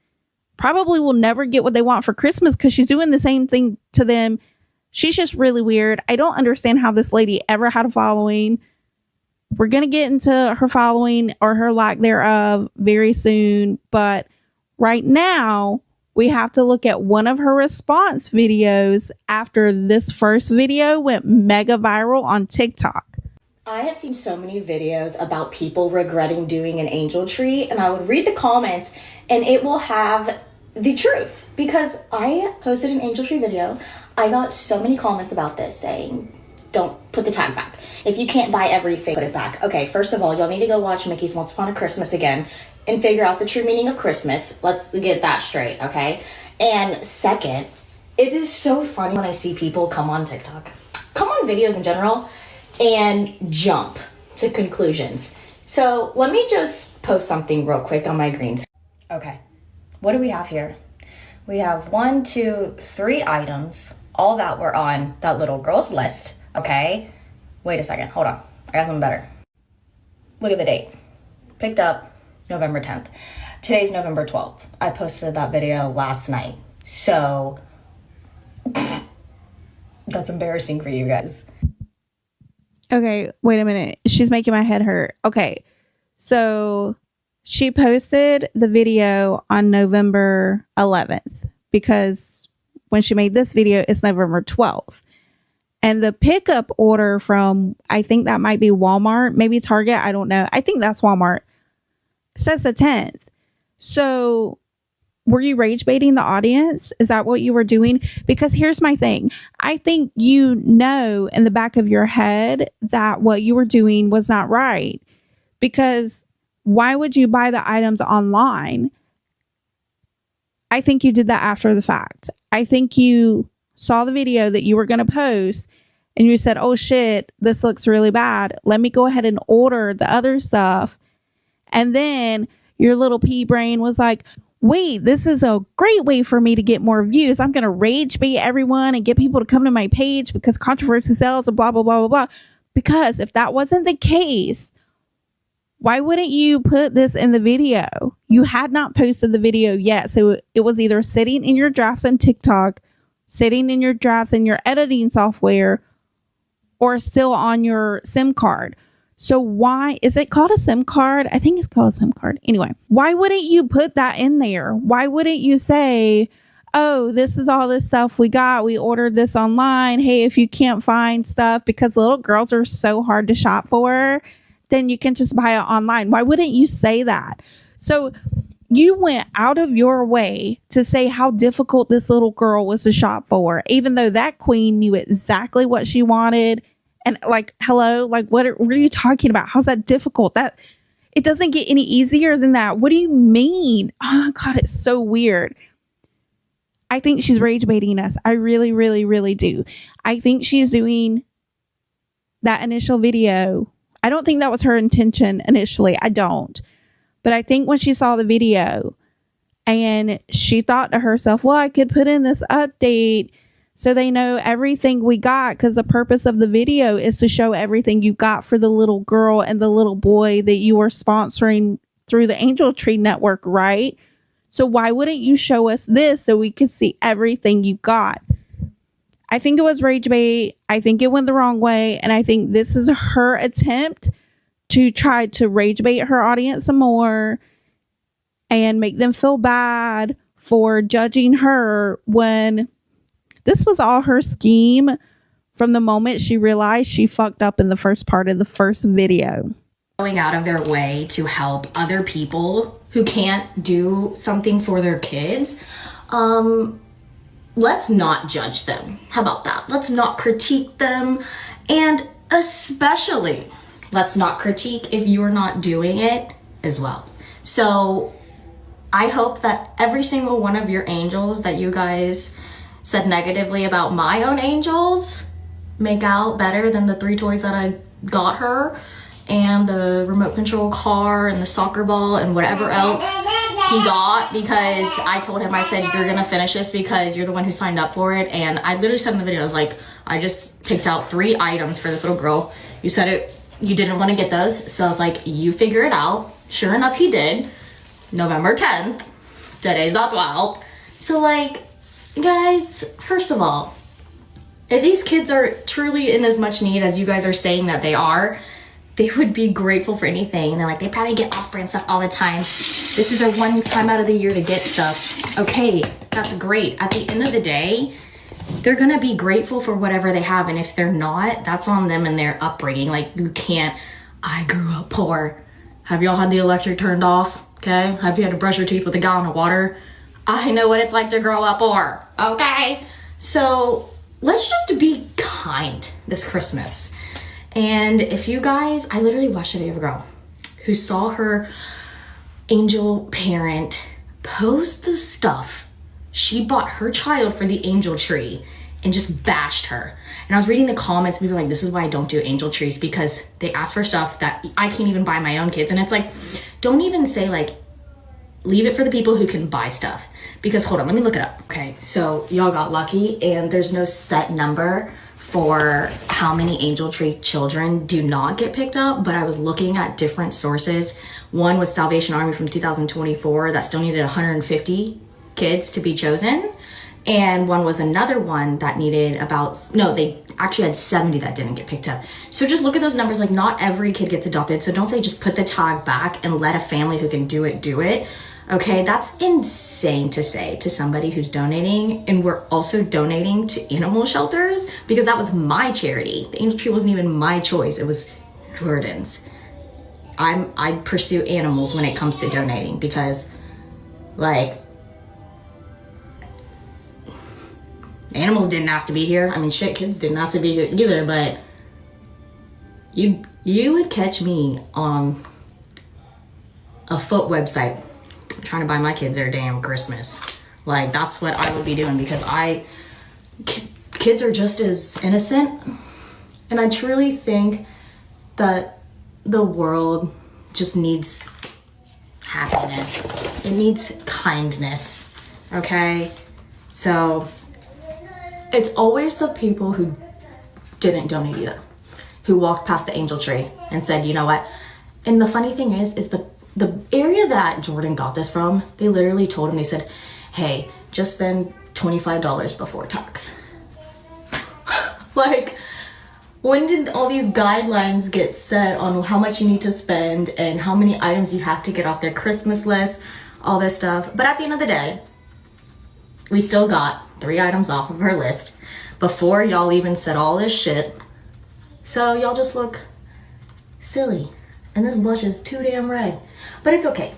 probably will never get what they want for Christmas because she's doing the same thing to them. She's just really weird. I don't understand how this lady ever had a following. We're going to get into her following or her lack thereof very soon. But right now, we have to look at one of her response videos after this first video went mega viral on TikTok. I have seen so many videos about people regretting doing an angel tree, and I would read the comments and it will have the truth, because I posted an angel tree video. I got so many comments about this saying, don't put the tag back. If you can't buy everything, put it back. Okay, first of all, y'all need to go watch Mickey's Once Upon a Christmas again and figure out the true meaning of Christmas. Let's get that straight, okay? And second, it is so funny when I see people come on TikTok, come on videos in general, and jump to conclusions. So let me just post something real quick on my greens. Okay, what do we have here? We have 1, 2, 3 items, all that were on that little girl's list, okay? Wait a second, hold on, I got something better. Look at the date. Picked up November 10th. Today's November 12th. I posted that video last night. So, that's embarrassing for you guys. Okay, wait a minute. She's making my head hurt. Okay, so she posted the video on November 11th because when she made this video, it's November 12th. And the pickup order from, I think that might be Walmart, maybe Target, I don't know. I think that's Walmart. Says the 10th. So were you rage baiting the audience? Is that what you were doing? Because here's my thing. I think you know in the back of your head that what you were doing was not right. Because why would you buy the items online? I think you did that after the fact. I think you saw the video that you were going to post and you said, oh shit, this looks really bad. Let me go ahead and order the other stuff. And then your little pea brain was like, wait, this is a great way for me to get more views. I'm going to rage bait everyone and get people to come to my page because controversy sells and blah, blah, blah, blah, blah. Because if that wasn't the case, why wouldn't you put this in the video? You had not posted the video yet. So it was either sitting in your drafts on TikTok, sitting in your drafts in your editing software, or still on your SIM card. So why is it called a SIM card? I think it's called a SIM card. Anyway, why wouldn't you put that in there? Why wouldn't you say, oh, this is all this stuff we got. We ordered this online. Hey, if you can't find stuff because little girls are so hard to shop for, then you can just buy it online. Why wouldn't you say that? So you went out of your way to say how difficult this little girl was to shop for, even though that queen knew exactly what she wanted. And like, hello, like, what are you talking about? How's that difficult? That it doesn't get any easier than that. What do you mean? Oh God, it's so weird. I think she's rage baiting us. I really, really, really do. I think she's doing that initial video. I don't think that was her intention initially. I don't. But I think when she saw the video and she thought to herself, well, I could put in this update so they know everything we got, because the purpose of the video is to show everything you got for the little girl and the little boy that you were sponsoring through the Angel Tree Network, right? So why wouldn't you show us this so we could see everything you got? I think it was rage bait. I think it went the wrong way. And I think this is her attempt to try to rage bait her audience some more and make them feel bad for judging her when this was all her scheme from the moment she realized she fucked up in the first part of the first video. Going out of their way to help other people who can't do something for their kids. Let's not judge them. How about that? Let's not critique them. And especially, let's not critique if you're not doing it as well. So I hope that every single one of your angels that you guys said negatively about my own angels make out better than the 3 toys that I got her, and the remote control car and the soccer ball and whatever else he got, because I told him, I said, you're gonna finish this because you're the one who signed up for it. And I literally said in the video, I was like, I just picked out 3 items for this little girl. You said it, you didn't want to get those, so I was like, you figure it out. Sure enough, he did. November 10th, today's the 12th. So like, guys, first of all, if these kids are truly in as much need as you guys are saying that they are, they would be grateful for anything. And they're like, they probably get off-brand stuff all the time. This is their one time out of the year to get stuff. Okay, that's great. At the end of the day, they're gonna be grateful for whatever they have. And if they're not, that's on them and their upbringing. Like, you can't, I grew up poor. Have y'all had the electric turned off? Okay, have you had to brush your teeth with a gallon of water? I know what it's like to grow up poor, okay? So let's just be kind this Christmas. And if you guys, I literally watched a video of a girl who saw her angel parent post the stuff she bought her child for the angel tree and just bashed her. And I was reading the comments, people were like, this is why I don't do angel trees, because they ask for stuff that I can't even buy my own kids. And it's like, don't even say like, leave it for the people who can buy stuff. Because hold on, let me look it up. Okay, so y'all got lucky, and there's no set number for how many angel tree children do not get picked up, but I was looking at different sources. One was Salvation Army from 2024 that still needed 150 kids to be chosen. And one was another one that needed they actually had 70 that didn't get picked up. So just look at those numbers. Like, not every kid gets adopted. So don't say just put the tag back and let a family who can do it. Okay, that's insane to say to somebody who's donating. And we're also donating to animal shelters because that was my charity. The angel tree wasn't even my choice. It was Jordan's. I pursue animals when it comes to donating because, like, animals didn't ask to be here. I mean, shit, kids didn't ask to be here either, but you would catch me on a foot website trying to buy my kids their damn Christmas. Like, that's what I would be doing because kids are just as innocent. And I truly think that the world just needs happiness. It needs kindness, okay? So it's always the people who didn't donate either, who walked past the angel tree and said, you know what? And the funny thing is the area that Jordan got this from, they literally told him, they said, hey, just spend $25 before tax. Like, when did all these guidelines get set on how much you need to spend and how many items you have to get off their Christmas list, all this stuff? But at the end of the day, we still got 3 items off of her list before y'all even said all this shit. So y'all just look silly. And this blush is too damn red. But it's okay,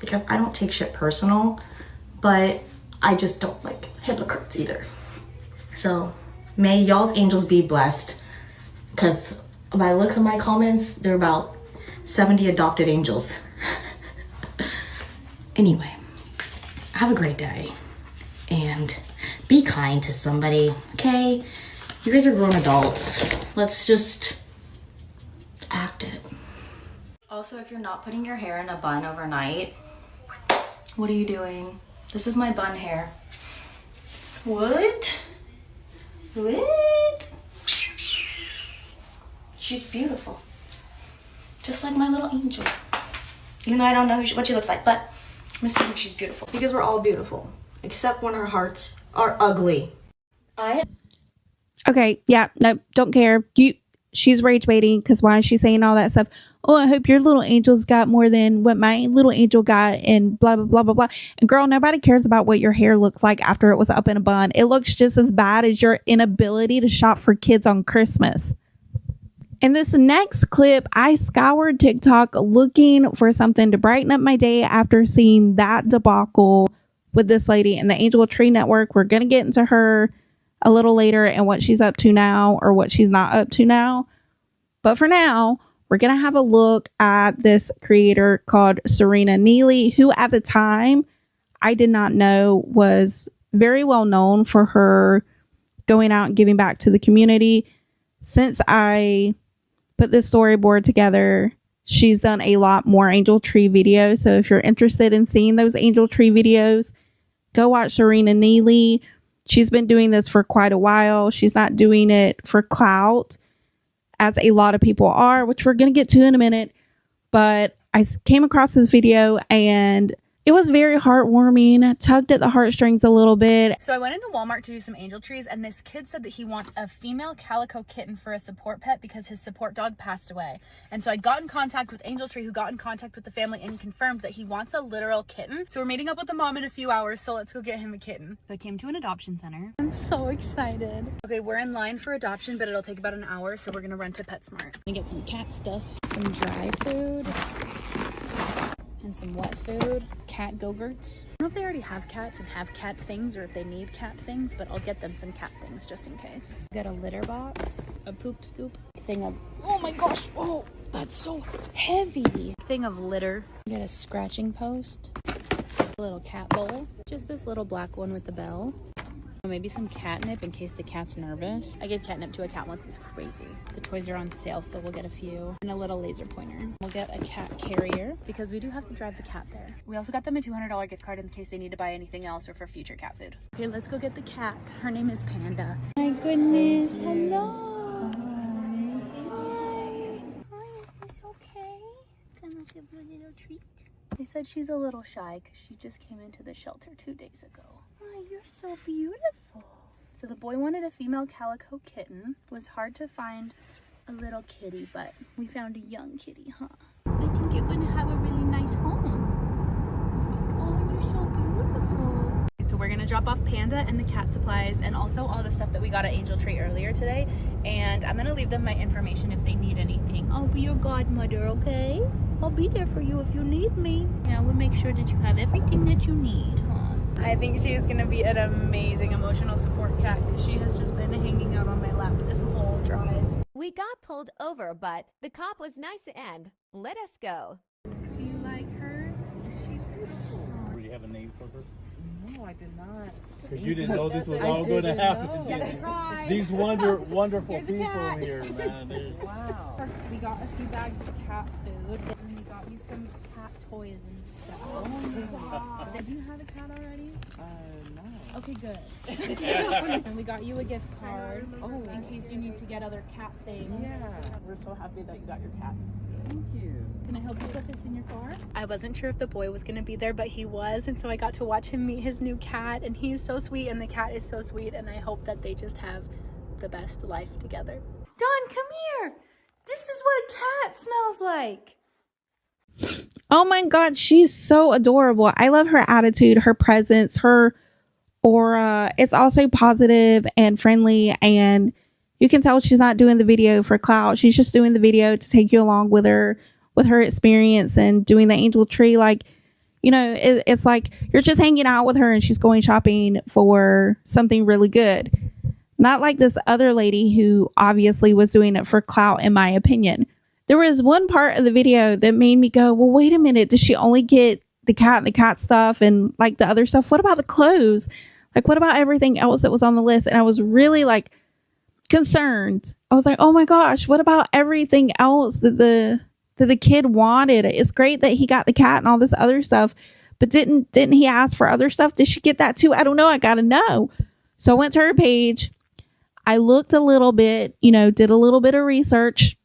because I don't take shit personal, but I just don't like hypocrites either. So may y'all's angels be blessed, because by the looks of my comments, there are about 70 adopted angels. Anyway, have a great day and be kind to somebody, okay? You guys are grown adults. Let's just act it. Also, if you're not putting your hair in a bun overnight, what are you doing? This is my bun hair. What? What? She's beautiful. Just like my little angel. Even though I don't know what she looks like, but I'm assuming she's beautiful. Because we're all beautiful. Except when our hearts are ugly. Okay, yeah, no, don't care. She's rage baiting because why is she saying all that stuff? Oh, I hope your little angel's got more than what my little angel got and blah, blah, blah, blah, blah. And girl, nobody cares about what your hair looks like after it was up in a bun. It looks just as bad as your inability to shop for kids on Christmas. In this next clip, I scoured TikTok looking for something to brighten up my day after seeing that debacle with this lady in the Angel Tree Network. We're going to get into her a little later and what she's up to now or what she's not up to now. But for now, we're going to have a look at this creator called Serena Neely, who at the time I did not know was very well known for her going out and giving back to the community. Since I put this storyboard together, she's done a lot more Angel Tree videos. So if you're interested in seeing those Angel Tree videos, go watch Serena Neely. She's been doing this for quite a while. She's not doing it for clout, as a lot of people are, which we're going to get to in a minute. But I came across this video and it was very heartwarming, tugged at the heartstrings a little bit. So I went into Walmart to do some angel trees, and this kid said that he wants a female calico kitten for a support pet because his support dog passed away. And so I got in contact with Angel Tree, who got in contact with the family and confirmed that he wants a literal kitten. So we're meeting up with the mom in a few hours, so let's go get him a kitten. So I came to an adoption center. I'm so excited. Okay, we're in line for adoption, but it'll take about an hour, so we're gonna run to PetSmart. And get some cat stuff, some dry food. and some wet food, cat Go-Gurts. I don't know if they already have cats and have cat things or if they need cat things, but I'll get them some cat things just in case. Got a litter box, a poop scoop, thing of, oh my gosh, oh, that's so heavy. Thing of litter. Get a scratching post, a little cat bowl, just this little black one with the bell. Maybe some catnip in case the cat's nervous. I gave catnip to a cat once, it was crazy. The toys are on sale, so we'll get a few. And a little laser pointer. We'll get a cat carrier because we do have to drive the cat there. We also got them a $200 gift card in case they need to buy anything else or for future cat food. Okay, let's go get the cat. Her name is Panda. My goodness, hello. Hi. Hi, is this okay? Can I give you a little treat? They said she's a little shy because she just came into the shelter 2 days ago. Oh, you're so beautiful. So the boy wanted a female calico kitten. It was hard to find a little kitty, but we found a young kitty, huh? I think you're gonna have a really nice home. Oh, you're so beautiful. So we're gonna drop off Panda and the cat supplies and also all the stuff that we got at Angel Tree earlier today. And I'm gonna leave them my information if they need anything. I'll be your godmother, okay? I'll be there for you if you need me. Yeah, we'll make sure that you have everything that you need, huh? I think she is gonna be an amazing emotional support cat because she has just been hanging out on my lap this whole drive. We got pulled over, but the cop was nice and let us go. Do you like her? She's beautiful. Do you have a name for her? No, I did not. Because you didn't know this was all going to happen. Surprise. These wonderful Here's a people cat. here, man. Wow. We got a few bags of cat food and we got you some cat toys and stuff. Oh my God. Did you have a cat already? No. Okay, good. And we got you a gift card. Oh, in case you need to get other cat things. Yeah. We're so happy that you got your cat. Thank you. Can I help you put this in your car? I wasn't sure if the boy was going to be there, but he was. And so I got to watch him meet his new cat. And he's so sweet and the cat is so sweet. And I hope that they just have the best life together. Dawn, come here. This is what a cat smells like. Oh my God, she's so adorable. I love her attitude, her presence, her aura. It's also positive and friendly, and you can tell she's not doing the video for clout. She's just doing the video to take you along with her experience and doing the Angel Tree. Like, you know, it's like you're just hanging out with her and she's going shopping for something really good. Not like this other lady who obviously was doing it for clout, in my opinion. There was one part of the video that made me go, well, wait a minute. Does she only get the cat and the cat stuff and like the other stuff? What about the clothes? Like, what about everything else that was on the list? And I was really like concerned. I was like, oh my gosh, what about everything else that the kid wanted? It's great that he got the cat and all this other stuff, but didn't he ask for other stuff? Did she get that too? I don't know. I got to know. So I went to her page. I looked a little bit, you know, did a little bit of research.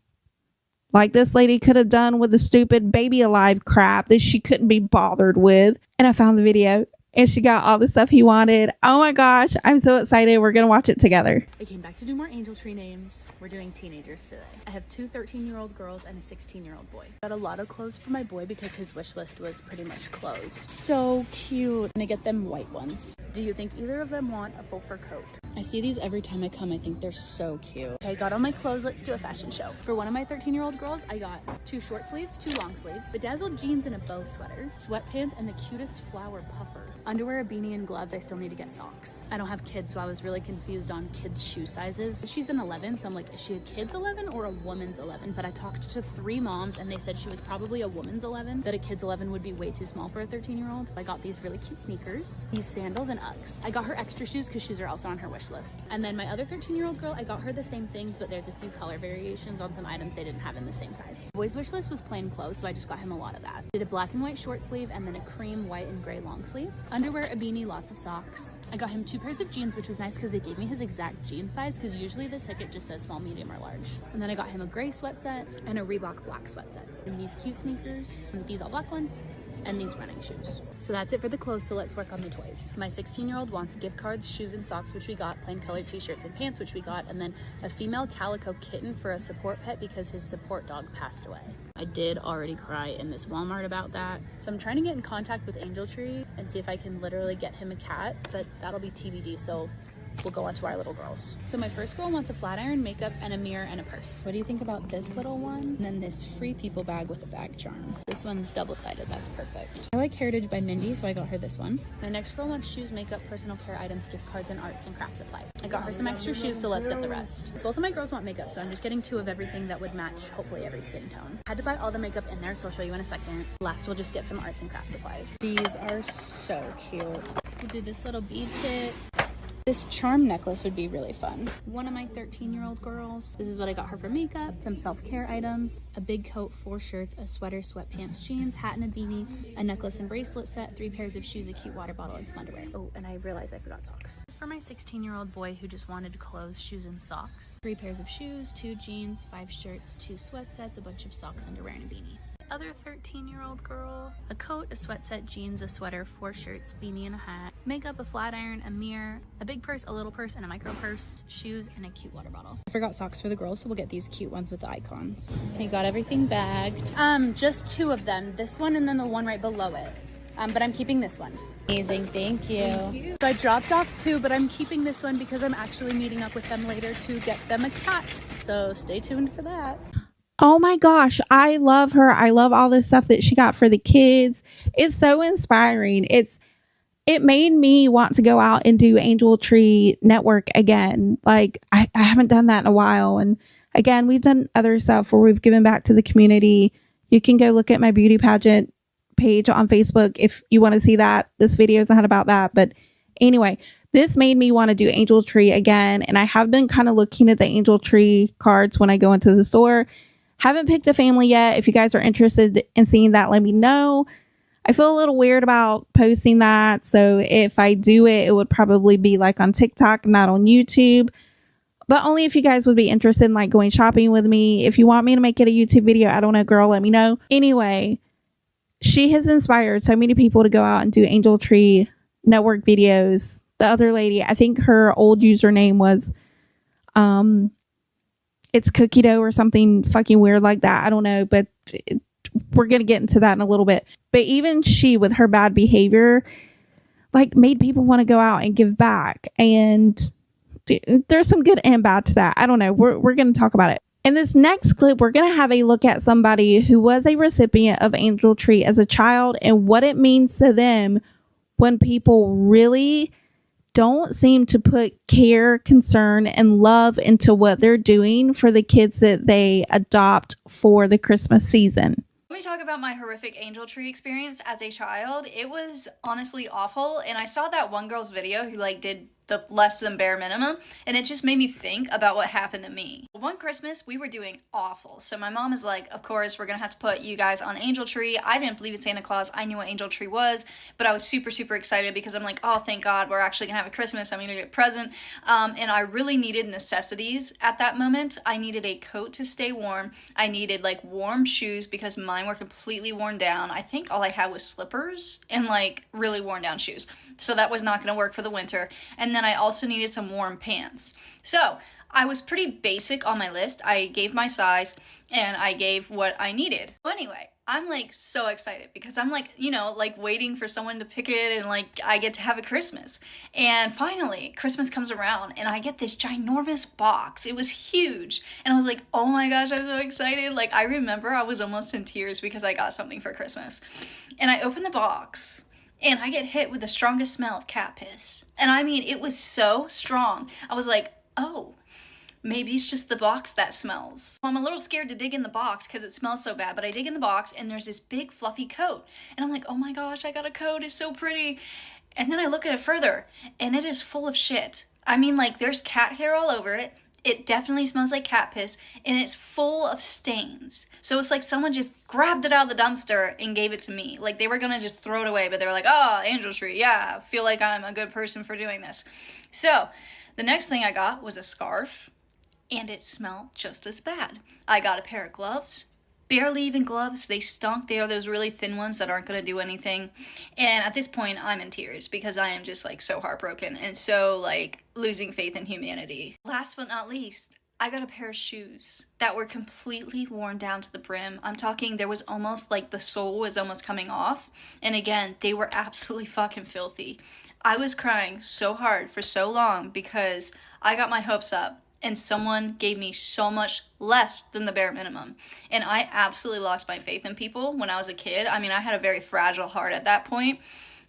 Like this lady could have done with the stupid Baby Alive crap that she couldn't be bothered with. And I found the video and she got all the stuff he wanted. Oh my gosh, I'm so excited. We're going to watch it together. I came back to do more Angel Tree names. We're doing teenagers today. I have 2 13-year-old girls and a 16-year-old boy. Got a lot of clothes for my boy because his wish list was pretty much closed. So cute. I'm gonna get them white ones. Do you think either of them want a full fur coat? I see these every time I come. I think they're so cute. Okay, I got all my clothes. Let's do a fashion show. For one of my 13-year-old girls, I got 2 short sleeves, 2 long sleeves, bedazzled jeans and a bow sweater, sweatpants, and the cutest flower puffer. Underwear, a beanie, and gloves. I still need to get socks. I don't have kids, so I was really confused on kids' shoe sizes. She's an 11, so I'm like, is she a kid's 11 or a woman's 11? But I talked to 3 moms, and they said she was probably a woman's 11, that a kid's 11 would be way too small for a 13-year-old. I got these really cute sneakers, these sandals, and Uggs. I got her extra shoes because shoes are also on her wish list. And then my other 13-year-old girl, I got her the same things, but there's a few color variations on some items they didn't have in the same size. Boy's wish list was plain clothes, so I just got him a lot of that. Did a black and white short sleeve and then a cream, white, and gray long sleeve. Underwear, a beanie, lots of socks. I got him 2 pairs of jeans, which was nice because they gave me his exact jean size because usually the ticket just says small, medium, or large. And then I got him a gray sweat set and a Reebok black sweat set. And these cute sneakers, and these all black ones, and these running shoes. So that's it for the clothes, so let's work on the toys. My 16-year-old wants gift cards, shoes, and socks, which we got, plain colored t-shirts and pants, which we got, and then a female calico kitten for a support pet because his support dog passed away. I did already cry in this Walmart about that. So I'm trying to get in contact with Angel Tree and see if I can literally get him a cat, but that'll be TBD, so we'll go on to our little girls. So my first girl wants a flat iron, makeup, and a mirror and a purse. What do you think about this little one? And then this free people bag with a bag charm. This one's double-sided, that's perfect. I like Heritage by Mindy, so I got her this one. My next girl wants shoes, makeup, personal care items, gift cards, and arts and crafts supplies. I got her some extra shoes, so let's get the rest. Both of my girls want makeup, so I'm just getting 2 of everything that would match hopefully every skin tone. I had to buy all the makeup in there, so I'll show you in a second. Last, we'll just get some arts and crafts supplies. These are so cute. We did this little bead kit. This charm necklace would be really fun. One of my 13-year-old girls, this is what I got her for makeup, some self-care items, a big coat, 4 shirts, a sweater, sweatpants, jeans, hat and a beanie, a necklace and bracelet set, 3 pairs of shoes, a cute water bottle, and some underwear. Oh, and I realized I forgot socks. This is for my 16-year-old boy who just wanted clothes, shoes, and socks. 3 pairs of shoes, 2 jeans, 5 shirts, 2 sweat sets, a bunch of socks, underwear, and a beanie. Other 13-year-old girl, a coat, a sweat set, jeans, a sweater, 4 shirts, beanie, and a hat, makeup, a flat iron, a mirror, a big purse, a little purse, and a micro purse, shoes, and a cute water bottle. I forgot socks for the girls, so we'll get these cute ones with the icons. Okay, got everything bagged. Just 2 of them, this one and then the one right below it. But I'm keeping this one. Amazing, thank you. So I dropped off 2, but I'm keeping this one because I'm actually meeting up with them later to get them a cat. So stay tuned for that. Oh my gosh, I love her. I love all this stuff that she got for the kids. It's so inspiring. It made me want to go out and do Angel Tree Network again. Like I haven't done that in a while. And again, we've done other stuff where we've given back to the community. You can go look at my beauty pageant page on Facebook if you want to see that. This video is not about that. But anyway, this made me want to do Angel Tree again. And I have been kind of looking at the Angel Tree cards when I go into the store. Haven't picked a family yet. If you guys are interested in seeing that, let me know. I feel a little weird about posting that. So if I do it, it would probably be like on TikTok, not on YouTube. But only if you guys would be interested in like going shopping with me. If you want me to make it a YouTube video, I don't know, girl, let me know. Anyway, she has inspired so many people to go out and do Angel Tree Network videos. The other lady, I think her old username was it's cookie dough or something fucking weird like that. I don't know, but we're going to get into that in a little bit. But even she, with her bad behavior, like made people want to go out and give back. And there's some good and bad to that. I don't know. We're going to talk about it. In this next clip, we're going to have a look at somebody who was a recipient of Angel Tree as a child and what it means to them when people really don't seem to put care, concern, and love into what they're doing for the kids that they adopt for the Christmas season. Let me talk about my horrific Angel Tree experience as a child. It was honestly awful, and I saw that one girl's video who like did the less than bare minimum, and it just made me think about what happened to me. One Christmas, we were doing awful. So my mom is like, of course, we're gonna have to put you guys on Angel Tree. I didn't believe in Santa Claus. I knew what Angel Tree was, but I was super, super excited because I'm like, oh, thank God, we're actually gonna have a Christmas. I'm gonna get a present. And I really needed necessities at that moment. I needed a coat to stay warm. I needed like warm shoes because mine were completely worn down. I think all I had was slippers and like really worn down shoes. So that was not gonna work for the winter. And then I also needed some warm pants. So I was pretty basic on my list. I gave my size and I gave what I needed. So anyway, I'm like so excited because I'm like, you know, like waiting for someone to pick it and like I get to have a Christmas. And finally Christmas comes around and I get this ginormous box. It was huge. And I was like, oh my gosh, I'm so excited. Like I remember I was almost in tears because I got something for Christmas. And I opened the box and I get hit with the strongest smell of cat piss. And I mean, it was so strong. I was like, oh, maybe it's just the box that smells. I'm a little scared to dig in the box because it smells so bad, but I dig in the box and there's this big fluffy coat. And I'm like, oh my gosh, I got a coat. It's so pretty. And then I look at it further and it is full of shit. I mean, like there's cat hair all over it. It definitely smells like cat piss and it's full of stains. So it's like someone just grabbed it out of the dumpster and gave it to me. Like they were gonna just throw it away, but they were like, oh, Angel Tree, yeah, I feel like I'm a good person for doing this. So the next thing I got was a scarf and it smelled just as bad. I got a pair of gloves. Barely even gloves. They stunk. They are those really thin ones that aren't going to do anything. And at this point, I'm in tears because I am just like so heartbroken and so like losing faith in humanity. Last but not least, I got a pair of shoes that were completely worn down to the brim. I'm talking there was almost like the sole was almost coming off. And again, they were absolutely fucking filthy. I was crying so hard for so long because I got my hopes up and someone gave me so much less than the bare minimum. And I absolutely lost my faith in people when I was a kid. I mean, I had a very fragile heart at that point,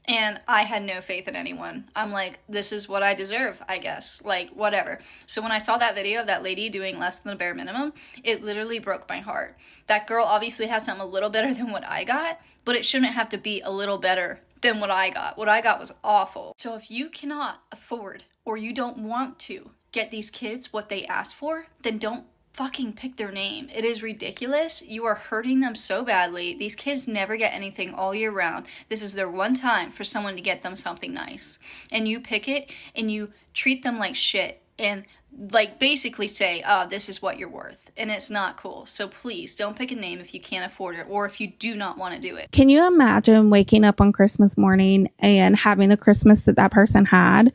and I had no faith in anyone. I'm like, this is what I deserve, I guess. Like, whatever. So when I saw that video of that lady doing less than the bare minimum, it literally broke my heart. That girl obviously has something a little better than what I got, but it shouldn't have to be a little better than what I got. What I got was awful. So if you cannot afford, or you don't want to get these kids what they asked for, then don't fucking pick their name. It is ridiculous. You are hurting them so badly. These kids never get anything all year round. This is their one time for someone to get them something nice. And you pick it and you treat them like shit and like basically say, oh, this is what you're worth. And it's not cool. So please don't pick a name if you can't afford it or if you do not want to do it. Can you imagine waking up on Christmas morning and having the Christmas that that person had?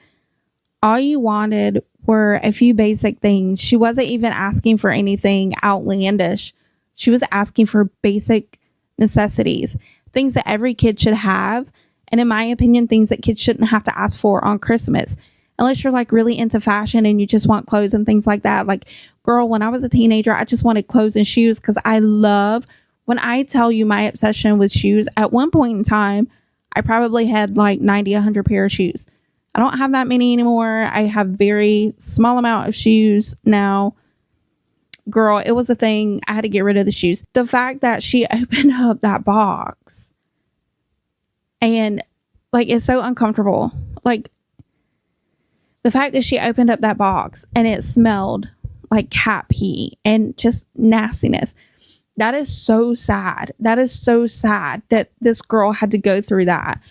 All you wanted were a few basic things. She wasn't even asking for anything outlandish. She was asking for basic necessities, things that every kid should have. And in my opinion, things that kids shouldn't have to ask for on Christmas. Unless you're like really into fashion and you just want clothes and things like that. Like, girl, when I was a teenager, I just wanted clothes and shoes because I love, when I tell you my obsession with shoes, at one point in time, I probably had like 90, 100 pair of shoes. I don't have that many anymore. I have very small amount of shoes now. Girl, it was a thing. I had to get rid of the shoes. The fact that she opened up that box and like, it's so uncomfortable. Like, the fact that she opened up that box and it smelled like cat pee and just nastiness. That is so sad. That is so sad that this girl had to go through that.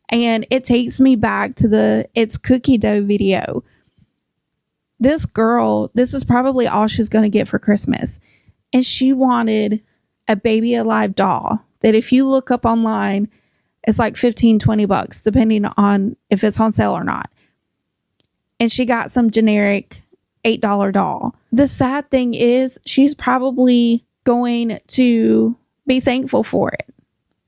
And it takes me back to It's Cookie Dough video. This girl, this is probably all she's going to get for Christmas. And she wanted a Baby Alive doll that if you look up online, it's like $15-$20, depending on if it's on sale or not. And she got some generic $8 doll. The sad thing is she's probably going to be thankful for it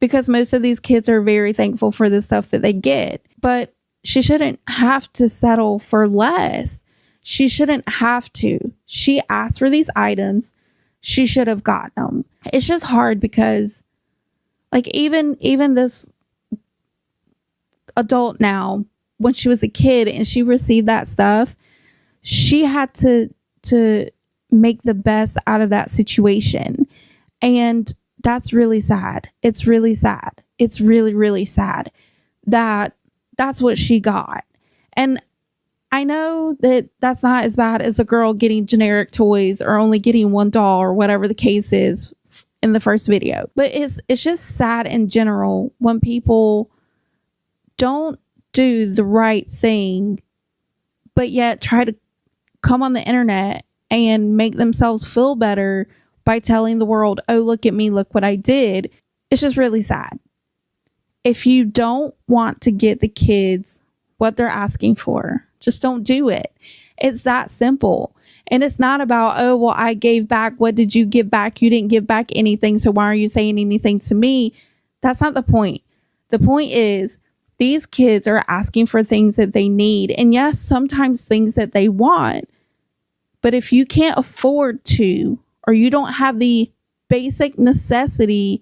because most of these kids are very thankful for the stuff that they get. But she shouldn't have to settle for less. She shouldn't have to. She asked for these items. She should have gotten them. It's just hard because like even this adult now, when she was a kid and she received that stuff, she had to make the best out of that situation. And that's really sad. It's really sad. It's really, really sad that that's what she got. And I know that that's not as bad as a girl getting generic toys or only getting one doll or whatever the case is in the first video. But it's just sad in general when people don't do the right thing, but yet try to come on the internet and make themselves feel better by telling the world, oh, look at me, look what I did. It's just really sad. If you don't want to get the kids what they're asking for, just don't do it. It's that simple. And it's not about, oh, well, I gave back. What did you give back? You didn't give back anything. So why are you saying anything to me? That's not the point. The point is, these kids are asking for things that they need. And yes, sometimes things that they want. But if you can't afford to, or you don't have the basic necessity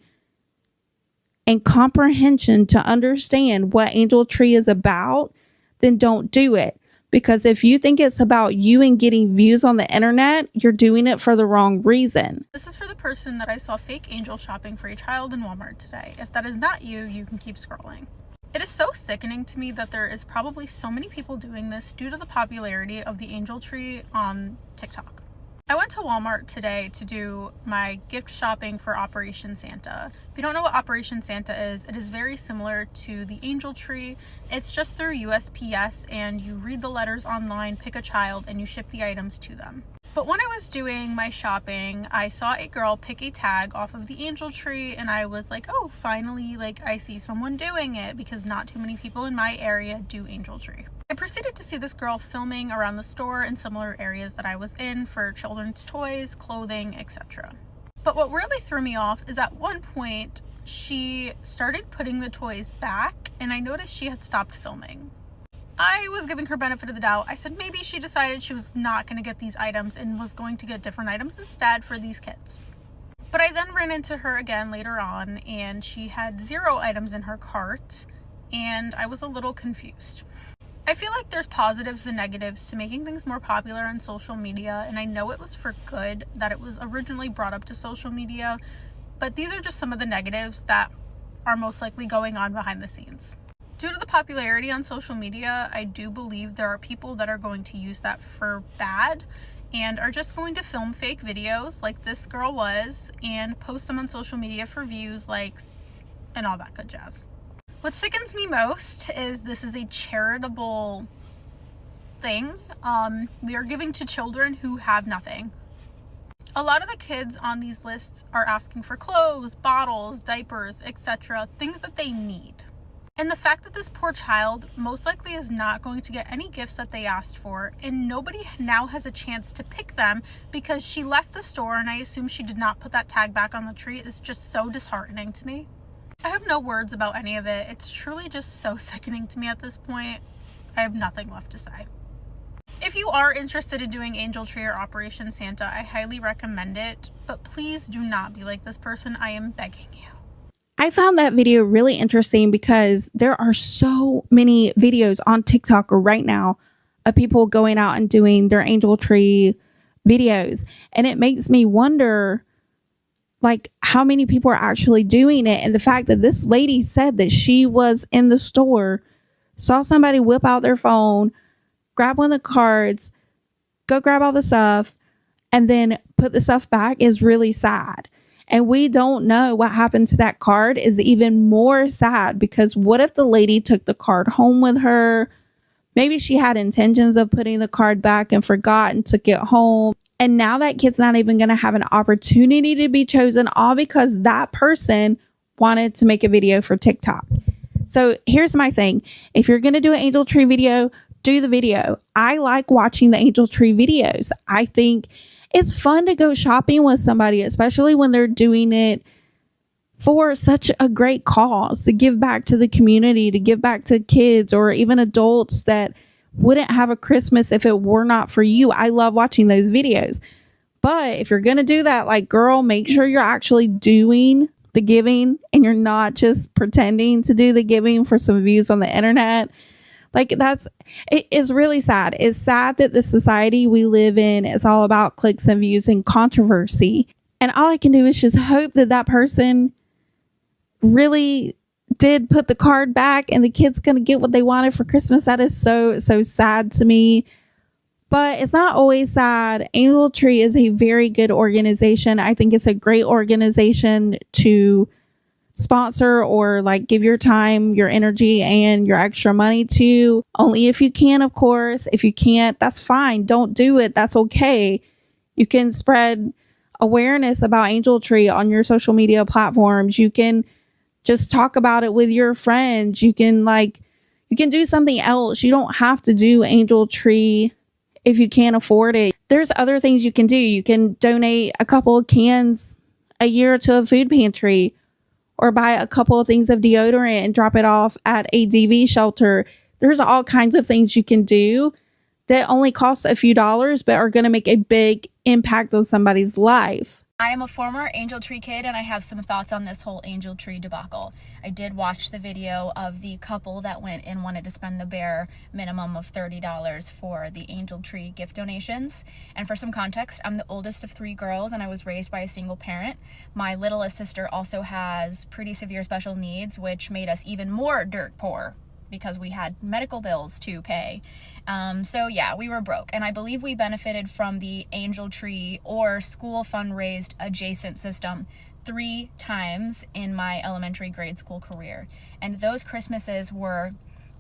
and comprehension to understand what Angel Tree is about, then don't do it. Because if you think it's about you and getting views on the internet, you're doing it for the wrong reason. This is for the person that I saw fake angel shopping for a child in Walmart today. If that is not you, you can keep scrolling. It is so sickening to me that there is probably so many people doing this due to the popularity of the Angel Tree on TikTok. I went to Walmart today to do my gift shopping for Operation Santa. If you don't know what Operation Santa is, it is very similar to the Angel Tree. It's just through USPS and you read the letters online, pick a child, and you ship the items to them. But when I was doing my shopping, I saw a girl pick a tag off of the Angel Tree and I was like, oh, finally, like I see someone doing it because not too many people in my area do Angel Tree. I proceeded to see this girl filming around the store and similar areas that I was in for children's toys, clothing, etc. But what really threw me off is at one point, she started putting the toys back and I noticed she had stopped filming. I was giving her benefit of the doubt. I said maybe she decided she was not going to get these items and was going to get different items instead for these kids. But I then ran into her again later on, and she had 0 items in her cart, and I was a little confused. I feel like there's positives and negatives to making things more popular on social media, and I know it was for good that it was originally brought up to social media, but these are just some of the negatives that are most likely going on behind the scenes. Due to the popularity on social media, I do believe there are people that are going to use that for bad and are just going to film fake videos like this girl was and post them on social media for views, likes, and all that good jazz. What sickens me most is this is a charitable thing. We are giving to children who have nothing. A lot of the kids on these lists are asking for clothes, bottles, diapers, etc., things that they need. And the fact that this poor child most likely is not going to get any gifts that they asked for, and nobody now has a chance to pick them because she left the store and I assume she did not put that tag back on the tree, is just so disheartening to me. I have no words about any of it. It's truly just so sickening to me at this point. I have nothing left to say. If you are interested in doing Angel Tree or Operation Santa, I highly recommend it, but please do not be like this person. I am begging you. I found that video really interesting because there are so many videos on TikTok right now of people going out and doing their Angel Tree videos. And it makes me wonder, like, how many people are actually doing it. And the fact that this lady said that she was in the store, saw somebody whip out their phone, grab one of the cards, go grab all the stuff, and then put the stuff back is really sad. And we don't know what happened to that card is even more sad, because what if the lady took the card home with her? Maybe she had intentions of putting the card back and forgot and took it home. And now that kid's not even going to have an opportunity to be chosen, all because that person wanted to make a video for TikTok. So here's my thing. If you're going to do an Angel Tree video, do the video. I like watching the Angel Tree videos. I think it's fun to go shopping with somebody, especially when they're doing it for such a great cause, to give back to the community, to give back to kids or even adults that wouldn't have a Christmas if it were not for you. I love watching those videos. But if you're going to do that, like, girl, make sure you're actually doing the giving and you're not just pretending to do the giving for some views on the internet. Like, it is really sad. It's sad that the society we live in is all about clicks and views and controversy. And all I can do is just hope that that person really did put the card back and the kid's going to get what they wanted for Christmas. That is so, so sad to me. But it's not always sad. Angel Tree is a very good organization. I think it's a great organization to sponsor or like give your time, your energy, and your extra money to. Only if you can, of course. If you can't, that's fine. Don't do it. That's okay. You can spread awareness about Angel Tree on your social media platforms. You can just talk about it with your friends. You can do something else. You don't have to do Angel Tree if you can't afford it. There's other things you can do. You can donate a couple of cans a year to a food pantry, or buy a couple of things of deodorant and drop it off at a DV shelter. There's all kinds of things you can do that only cost a few dollars, but are going to make a big impact on somebody's life. I am a former Angel Tree kid, and I have some thoughts on this whole Angel Tree debacle. I did watch the video of the couple that went and wanted to spend the bare minimum of $30 for the Angel Tree gift donations. And for some context, I'm the oldest of 3 girls, and I was raised by a single parent. My littlest sister also has pretty severe special needs, which made us even more dirt poor because we had medical bills to pay. So yeah, we were broke, and I believe we benefited from the Angel Tree or school fundraised adjacent system 3 times in my elementary grade school career. And those Christmases were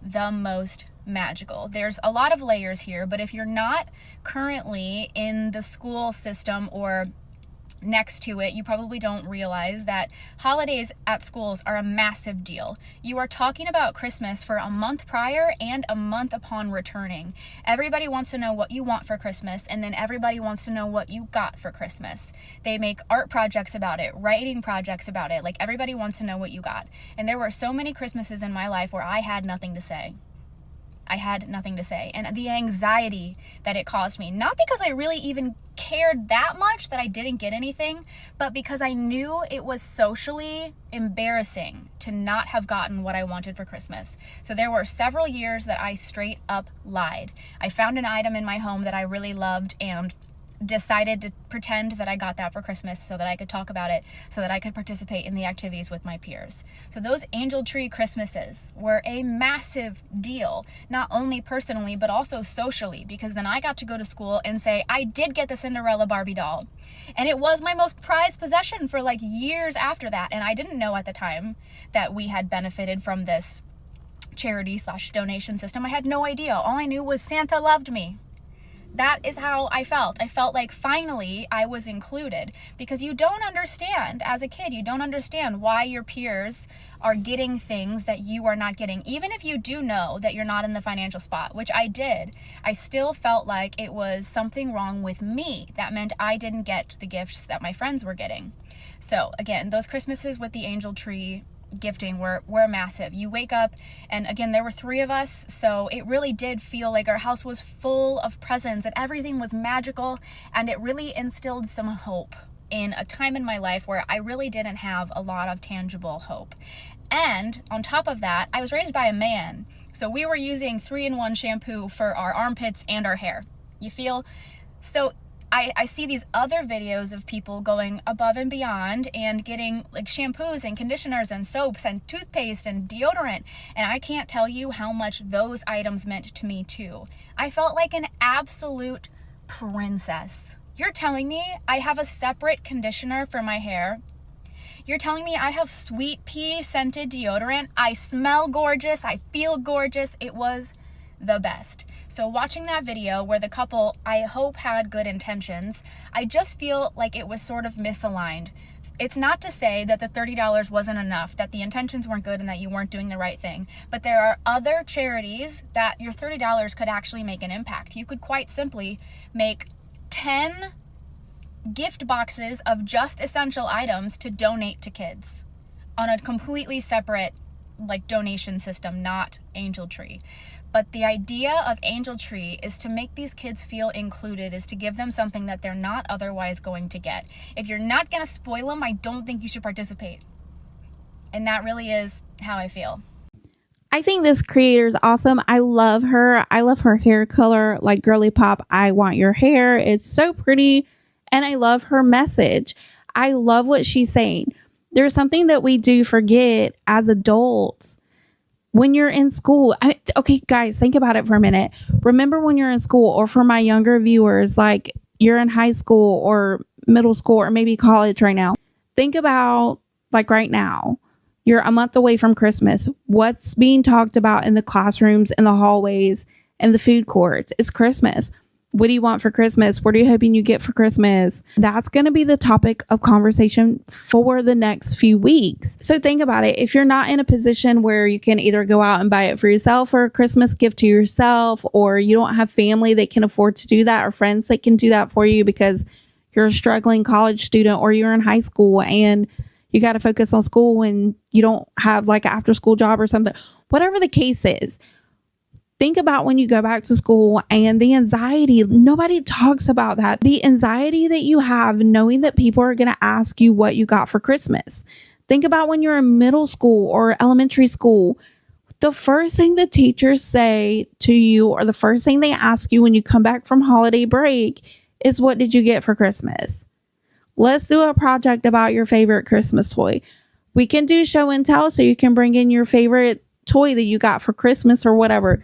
the most magical. There's a lot of layers here, but if you're not currently in the school system or next to it, you probably don't realize that holidays at schools are a massive deal. You are talking about Christmas for a month prior and a month upon returning. Everybody wants to know what you want for Christmas, and then everybody wants to know what you got for Christmas. They make art projects about it, writing projects about it. Like, everybody wants to know what you got. And there were so many Christmases in my life where I had nothing to say. I had nothing to say. And the anxiety that it caused me, not because I really even cared that much that I didn't get anything, but because I knew it was socially embarrassing to not have gotten what I wanted for Christmas. So there were several years that I straight up lied. I found an item in my home that I really loved and decided to pretend that I got that for Christmas so that I could talk about it, so that I could participate in the activities with my peers. So those Angel Tree Christmases were a massive deal, not only personally, but also socially, because then I got to go to school and say, I did get the Cinderella Barbie doll. And it was my most prized possession for like years after that. And I didn't know at the time that we had benefited from this charity/donation system. I had no idea. All I knew was Santa loved me. That is how I felt. I felt like finally I was included, because you don't understand as a kid, you don't understand why your peers are getting things that you are not getting. Even if you do know that you're not in the financial spot, which I did, I still felt like it was something wrong with me. That meant I didn't get the gifts that my friends were getting. So again, those Christmases with the Angel Tree gifting were massive. You wake up, and again, there were 3 of us, so it really did feel like our house was full of presents and everything was magical, and it really instilled some hope in a time in my life where I really didn't have a lot of tangible hope. And on top of that, I was raised by a man, so we were using 3-in-1 shampoo for our armpits and our hair. You feel? So I see these other videos of people going above and beyond and getting like shampoos and conditioners and soaps and toothpaste and deodorant. And I can't tell you how much those items meant to me too. I felt like an absolute princess. You're telling me I have a separate conditioner for my hair? You're telling me I have sweet pea scented deodorant? I smell gorgeous. I feel gorgeous. It was the best. So watching that video where the couple, I hope, had good intentions, I just feel like it was sort of misaligned. It's not to say that the $30 wasn't enough, that the intentions weren't good and that you weren't doing the right thing, but there are other charities that your $30 could actually make an impact. You could quite simply make 10 gift boxes of just essential items to donate to kids on a completely separate like donation system, not Angel Tree. But the idea of Angel Tree is to make these kids feel included, is to give them something that they're not otherwise going to get. If you're not going to spoil them, I don't think you should participate. And that really is how I feel. I think this creator is awesome. I love her. I love her hair color, like girly pop. I want your hair. It's so pretty. And I love her message. I love what she's saying. There's something that we do forget as adults. When you're in school, okay, guys, think about it for a minute. Remember when you're in school, or for my younger viewers, like you're in high school or middle school or maybe college right now. Think about like right now, you're a month away from Christmas. What's being talked about in the classrooms, in the hallways, and the food courts? It's Christmas. What do you want for Christmas? What are you hoping you get for Christmas? That's going to be the topic of conversation for the next few weeks. So think about it. If you're not in a position where you can either go out and buy it for yourself or a Christmas gift to yourself, or you don't have family that can afford to do that, or friends that can do that for you because you're a struggling college student, or you're in high school and you got to focus on school and you don't have like an after school job or something, whatever the case is. Think about when you go back to school and the anxiety. Nobody talks about that. The anxiety that you have knowing that people are going to ask you what you got for Christmas. Think about when you're in middle school or elementary school. The first thing the teachers say to you, or the first thing they ask you when you come back from holiday break, is what did you get for Christmas? Let's do a project about your favorite Christmas toy. We can do show and tell, so you can bring in your favorite toy that you got for Christmas or whatever.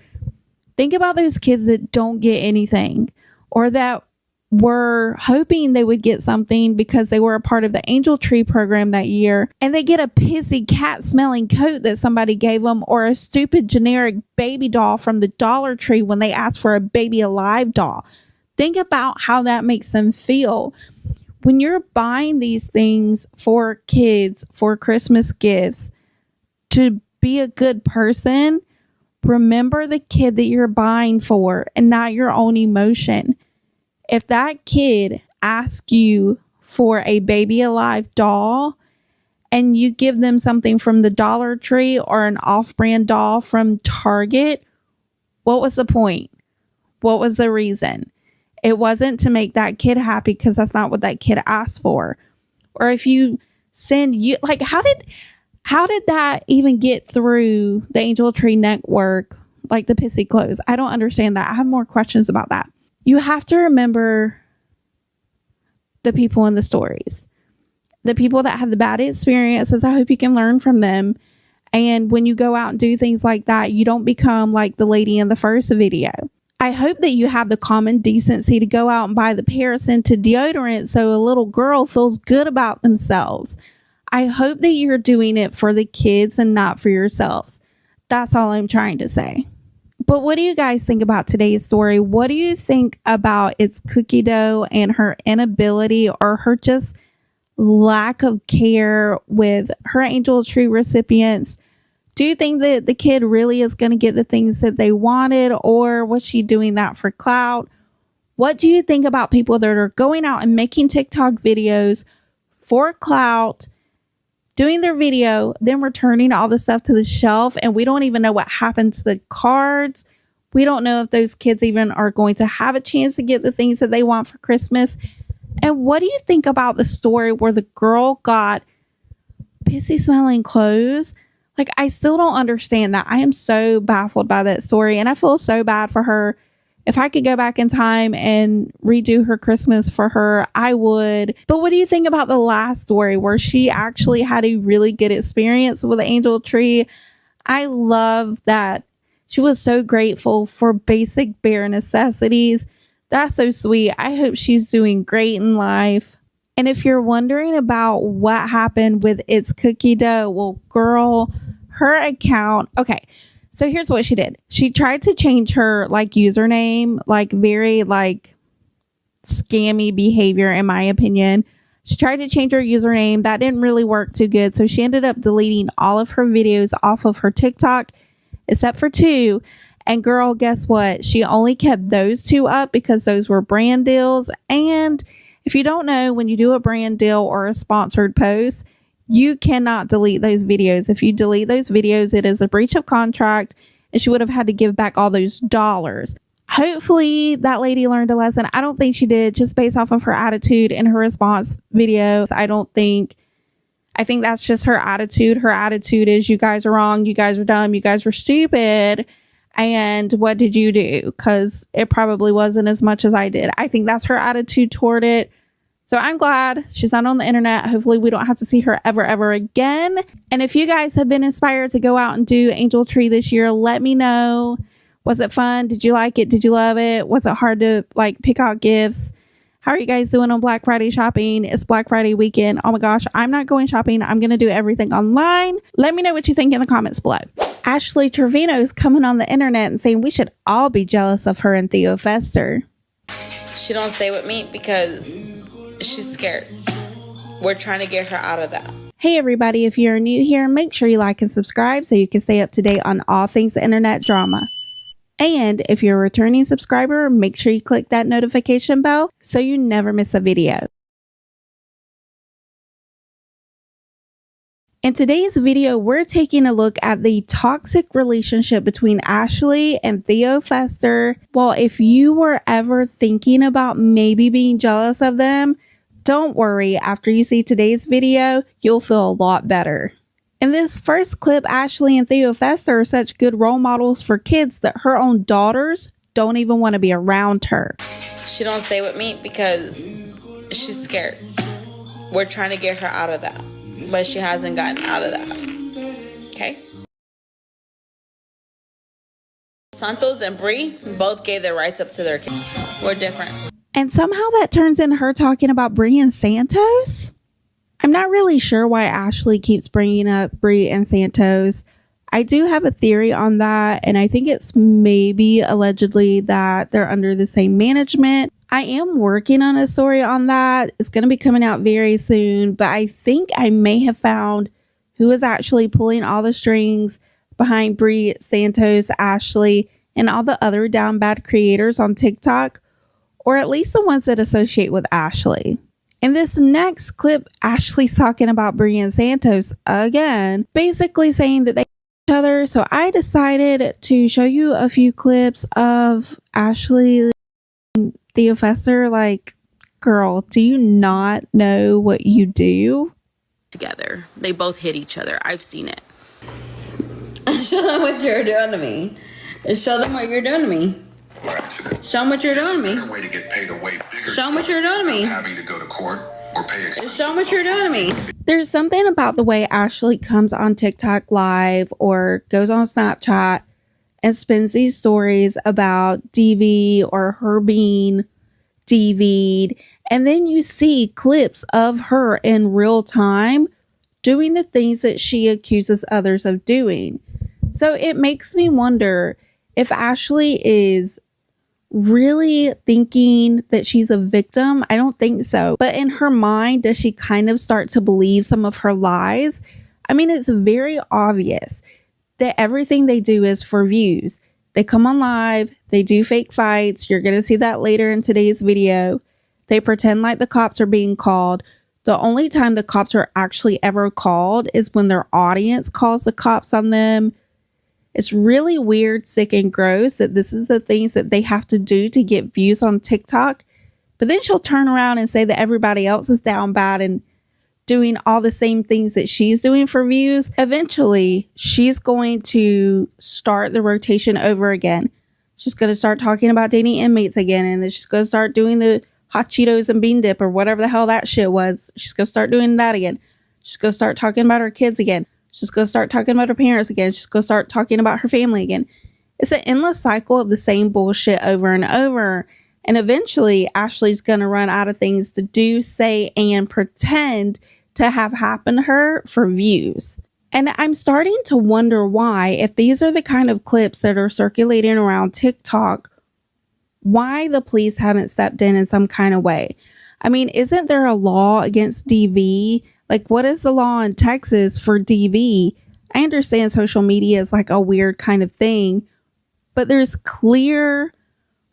Think about those kids that don't get anything, or that were hoping they would get something because they were a part of the Angel Tree program that year, and they get a pissy cat smelling coat that somebody gave them, or a stupid generic baby doll from the Dollar Tree when they asked for a Baby Alive doll. Think about how that makes them feel. When you're buying these things for kids, for Christmas gifts, to be a good person, remember the kid that you're buying for and not your own emotion. If that kid asks you for a Baby Alive doll and you give them something from the Dollar Tree or an off-brand doll from Target, What was the point? What was the reason? It wasn't to make that kid happy, because that's not what that kid asked for. Or if you send you, like, how did that even get through the Angel Tree network, like the pissy clothes? I don't understand that. I have more questions about that. You have to remember the people in the stories, the people that had the bad experiences. I hope you can learn from them. And when you go out and do things like that, you don't become like the lady in the first video. I hope that you have the common decency to go out and buy the Paris-scented deodorant so a little girl feels good about themselves. I hope that you're doing it for the kids and not for yourselves. That's all I'm trying to say. But what do you guys think about today's story? What do you think about its cookie dough and her inability, or her just lack of care with her Angel Tree recipients? Do you think that the kid really is going to get the things that they wanted, or was she doing that for clout? What do you think about people that are going out and making TikTok videos for clout, doing their video, then returning all the stuff to the shelf, and we don't even know what happened to the cards? We don't know if those kids even are going to have a chance to get the things that they want for Christmas. And what do you think about the story where the girl got pissy smelling clothes? Like, I still don't understand that. I am so baffled by that story, and I feel so bad for her. If I could go back in time and redo her Christmas for her, I would. But what do you think about the last story where she actually had a really good experience with the Angel Tree? I love that she was so grateful for basic bare necessities. That's so sweet. I hope she's doing great in life. And if you're wondering about what happened with its cookie dough, well, girl, her account. Okay, so here's what she did. She tried to change her like username, like very like scammy behavior, in my opinion. She tried to change her username. That didn't really work too good. So she ended up deleting all of her videos off of her TikTok, except for 2. And girl, guess what? She only kept those 2 up because those were brand deals. And if you don't know, when you do a brand deal or a sponsored post, you cannot delete those videos. If you delete those videos, it is a breach of contract, and she would have had to give back all those dollars. Hopefully that lady learned a lesson. I don't think she did, just based off of her attitude in her response videos. I think that's just her attitude. Her attitude is, you guys are wrong, you guys are dumb, you guys were stupid. And what did you do? Because it probably wasn't as much as I did. I think that's her attitude toward it. So I'm glad she's not on the internet. Hopefully we don't have to see her ever again. And if you guys have been inspired to go out and do Angel Tree this year, let me know. Was it fun? Did you like it? Did you love it? Was it hard to like pick out gifts? How are you guys doing on Black Friday shopping? It's Black Friday weekend. Oh my gosh, I'm not going shopping. I'm going to do everything online. Let me know what you think in the comments below. Ashley Trevino is coming on the internet and saying we should all be jealous of her and Theo Fester. She don't stay with me because she's scared. We're trying to get her out of that. Hey everybody, if you're new here, make sure you like and subscribe so you can stay up to date on all things internet drama. And if you're a returning subscriber, make sure you click that notification bell so you never miss a video. In today's video, we're taking a look at the toxic relationship between Ashley and Theo Fester. Well, if you were ever thinking about maybe being jealous of them, don't worry. After you see today's video, you'll feel a lot better. In this first clip, Ashley and Theo Fester are such good role models for kids that her own daughters don't even want to be around her. She don't stay with me because she's scared. We're trying to get her out of that, but she hasn't gotten out of that. Okay? Santos and Bree both gave their rights up to their kids. We're different. And somehow that turns into her talking about Bree and Santos? I'm not really sure why Ashley keeps bringing up Bree and Santos. I do have a theory on that, and I think it's maybe allegedly that they're under the same management. I am working on a story on that. It's going to be coming out very soon, but I think I may have found who is actually pulling all the strings behind Bree, Santos, Ashley, and all the other down bad creators on TikTok, or at least the ones that associate with Ashley. In this next clip, Ashley's talking about Bree and Santos again, basically saying that they other. So I decided to show you a few clips of Ashley and Theo Fester. Like, girl, do you not know what you do? Together. They both hit each other. I've seen it. Show them what you're doing to me. Show them what you're doing to me. Show them what you're doing to me. Way to get paid away bigger. Show them what you're doing to me. Having to go to court or pay expenses. Show them what you're doing to me. There's something about the way Ashley comes on TikTok live or goes on Snapchat and spins these stories about DV or her being DV'd. And then you see clips of her in real time doing the things that she accuses others of doing. So it makes me wonder if Ashley is really thinking that she's a victim. I don't think so. But in her mind, does she kind of start to believe some of her lies? I mean, it's very obvious that everything they do is for views. They come on live, they do fake fights. You're going to see that later in today's video. They pretend like the cops are being called. The only time the cops are actually ever called is when their audience calls the cops on them. It's really weird, sick, and gross that this is the things that they have to do to get views on TikTok. But then she'll turn around and say that everybody else is down bad and doing all the same things that she's doing for views. Eventually, she's going to start the rotation over again. She's going to start talking about dating inmates again, and then she's going to start doing the hot Cheetos and bean dip or whatever the hell that shit was. She's going to start doing that again. She's going to start talking about her kids again. She's going to start talking about her parents again. She's going to start talking about her family again. It's an endless cycle of the same bullshit over and over. And eventually, Ashley's going to run out of things to do, say, and pretend to have happened to her for views. And I'm starting to wonder why, if these are the kind of clips that are circulating around TikTok, why the police haven't stepped in some kind of way. I mean, isn't there a law against DV? Like, what is the law in Texas for DV? I understand social media is like a weird kind of thing, but there's clear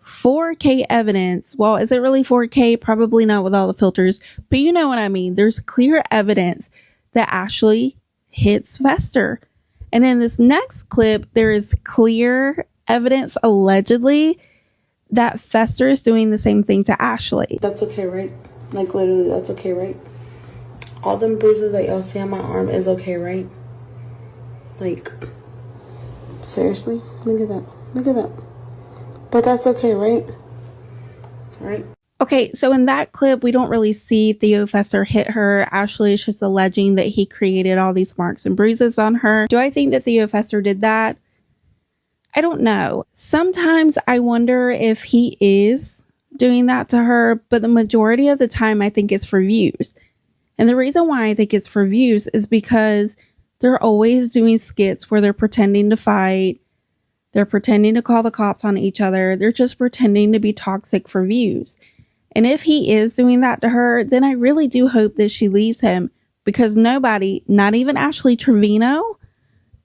4K evidence. Well, is it really 4K? Probably not with all the filters, but you know what I mean. There's clear evidence that Ashley hits Fester. And in this next clip, there is clear evidence, allegedly, that Fester is doing the same thing to Ashley. That's okay, right? Like, literally, that's okay, right? All them bruises that y'all see on my arm is okay, right? Like, seriously? Look at that. Look at that. But that's okay, right? Right? Okay, so in that clip, we don't really see Theo Fester hit her. Ashley is just alleging that he created all these marks and bruises on her. Do I think that Theo Fester did that? I don't know. Sometimes I wonder if he is doing that to her, but the majority of the time I think it's for views. And the reason why I think it's for views is because they're always doing skits where they're pretending to fight. They're pretending to call the cops on each other. They're just pretending to be toxic for views. And if he is doing that to her, then I really do hope that she leaves him, because nobody, not even Ashley Trevino,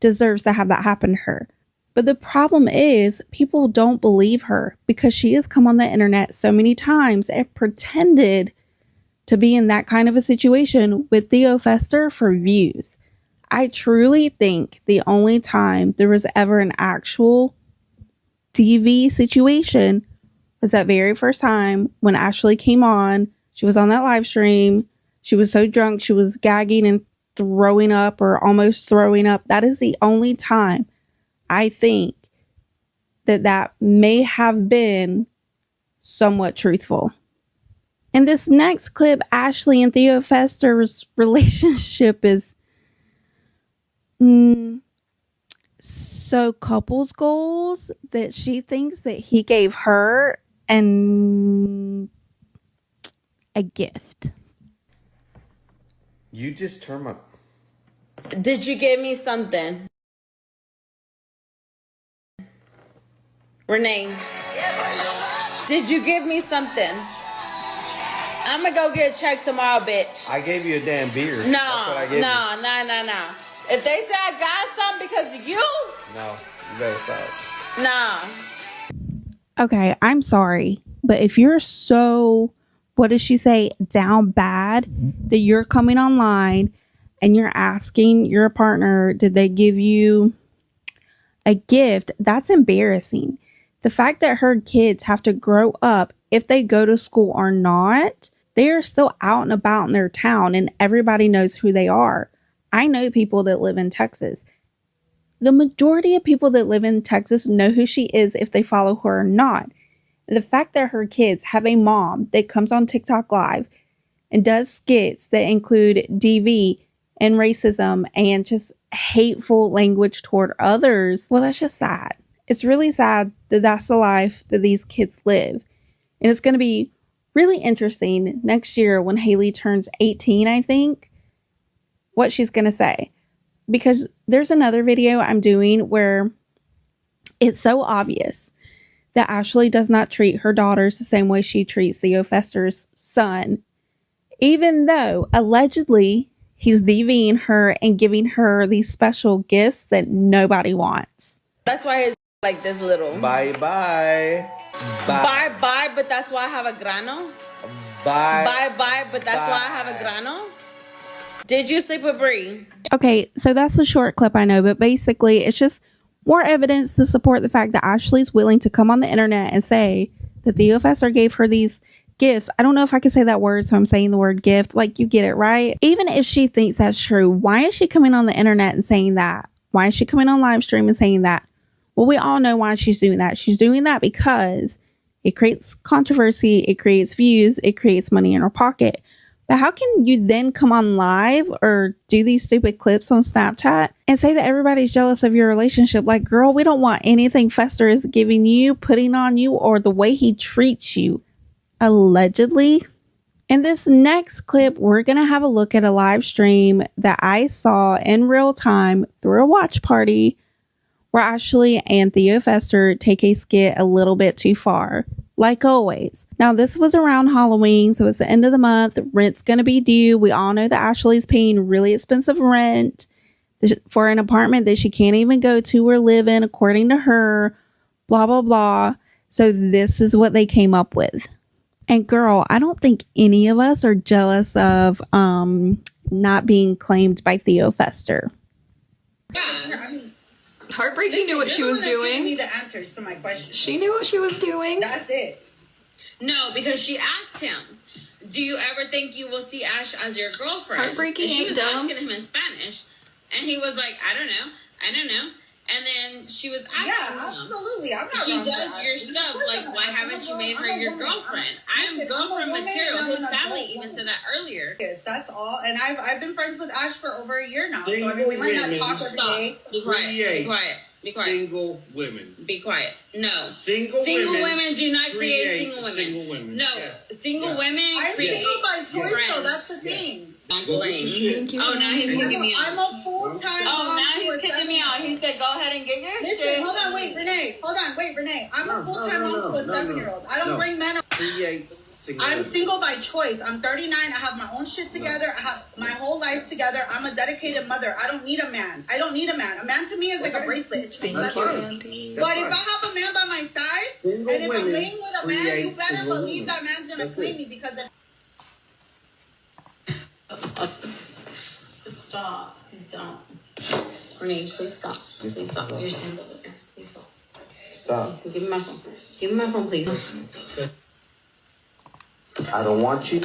deserves to have that happen to her. But the problem is people don't believe her because she has come on the internet so many times and pretended to be in that kind of a situation with Theo Fester for views. I truly think the only time there was ever an actual DV situation was that very first time when Ashley came on. She was on that live stream. She was so drunk, she was gagging and throwing up or almost throwing up. That is the only time I think that may have been somewhat truthful. In this next clip, Ashley and Theo Fester's relationship is so couples goals that she thinks that he gave her a gift. You just turned my... Did you give me something? Renee, did you give me something? I'm gonna go get a check tomorrow, bitch. I gave you a damn beer. No, That's what I gave you. No. If they say I got something because of you, No, you better stop. nah. Okay, I'm sorry, but if you're so, what does she say, down bad, that you're coming online and you're asking your partner, did they give you a gift, that's embarrassing. The fact that her kids have to grow up, if they go to school or not, they are still out and about in their town and everybody knows who they are. I know people that live in Texas. The majority of people that live in Texas know who she is if they follow her or not. The fact that her kids have a mom that comes on TikTok Live and does skits that include DV and racism and just hateful language toward others, well, that's just sad. It's really sad that that's the life that these kids live. And it's going to be really interesting next year when Haley turns 18, I think, what she's going to say. Because there's another video I'm doing where it's so obvious that Ashley does not treat her daughters the same way she treats Theo Fester's son, even though allegedly he's DVing her and giving her these special gifts that nobody wants. That's why he's like this little. Bye bye. Bye bye, but that's why I have a grano. Bye. Bye bye, but that's why I have a grano. Did you sleep with Bree? Okay, so that's a short clip, I know, but basically it's just more evidence to support the fact that Ashley's willing to come on the internet and say that Theo Fester gave her these gifts. I don't know if I can say that word, so I'm saying the word gift. Like, you get it, right? Even if she thinks that's true, why is she coming on the internet and saying that? Why is she coming on live stream and saying that? Well, we all know why she's doing that. She's doing that because it creates controversy, it creates views, it creates money in her pocket. But how can you then come on live or do these stupid clips on Snapchat and say that everybody's jealous of your relationship? Like, girl, we don't want anything Fester is giving you, putting on you, or the way he treats you, allegedly. In this next clip, we're going to have a look at a live stream that I saw in real time through a watch party where Ashley and Theo Fester take a skit a little bit too far. Like always. Now, this was around Halloween, so it's the end of the month. Rent's going to be due. We all know that Ashley's paying really expensive rent for an apartment that she can't even go to or live in, according to her, blah, blah, blah. So this is what they came up with. And girl, I don't think any of us are jealous of not being claimed by Theo Fester. Heartbreaking knew what she was doing. Me the answers to my questions. She knew what she was doing. That's it. No, because she asked him, do you ever think you will see Ash as your girlfriend? Heartbreaking and she was dumb. asking him in Spanish, and he was like, I don't know. And then she was asking him, absolutely. I'm not she wrong does for your asking. stuff. Of course Like, I'm why not. haven't you made her I'm a your woman. girlfriend? I am Listen, I'm a girlfriend woman material. and I'm His an family adult even woman. said that earlier. Yes, that's all. And I've been friends with Ash for over a year now. So I Single mean, we might not women. talk every day. Be quiet. Be quiet. Be quiet. Single women. Be quiet. No. Single women do not create create single women. single women. No. Yes. Single Yes. women I'm create single by choice, friends. though. That's the thing. Don't Go blame. get your shit. Oh, now he's kicking me I'm out. a full-time Oh, mom now to he's a kicking me out. He said, go ahead and get your Listen, shit. hold on, wait, Renee. I'm a full-time mom to a 7-year-old. I don't bring men. Create single I'm women. single by choice. I'm 39. I have my own shit together. I have my whole life together. I'm a dedicated mother. I don't need a man. A man to me is like a bracelet. It's just That's like- fine. But if I have a man by my side, Single and if I'm women laying with a man, you create better single believe women. that man's gonna That's claim it. me because of. Stop. Don't. Renee, please stop. Please stop. Your hands over there. Please stop. Stop. Give me my phone. Give me my phone, please. I don't want you.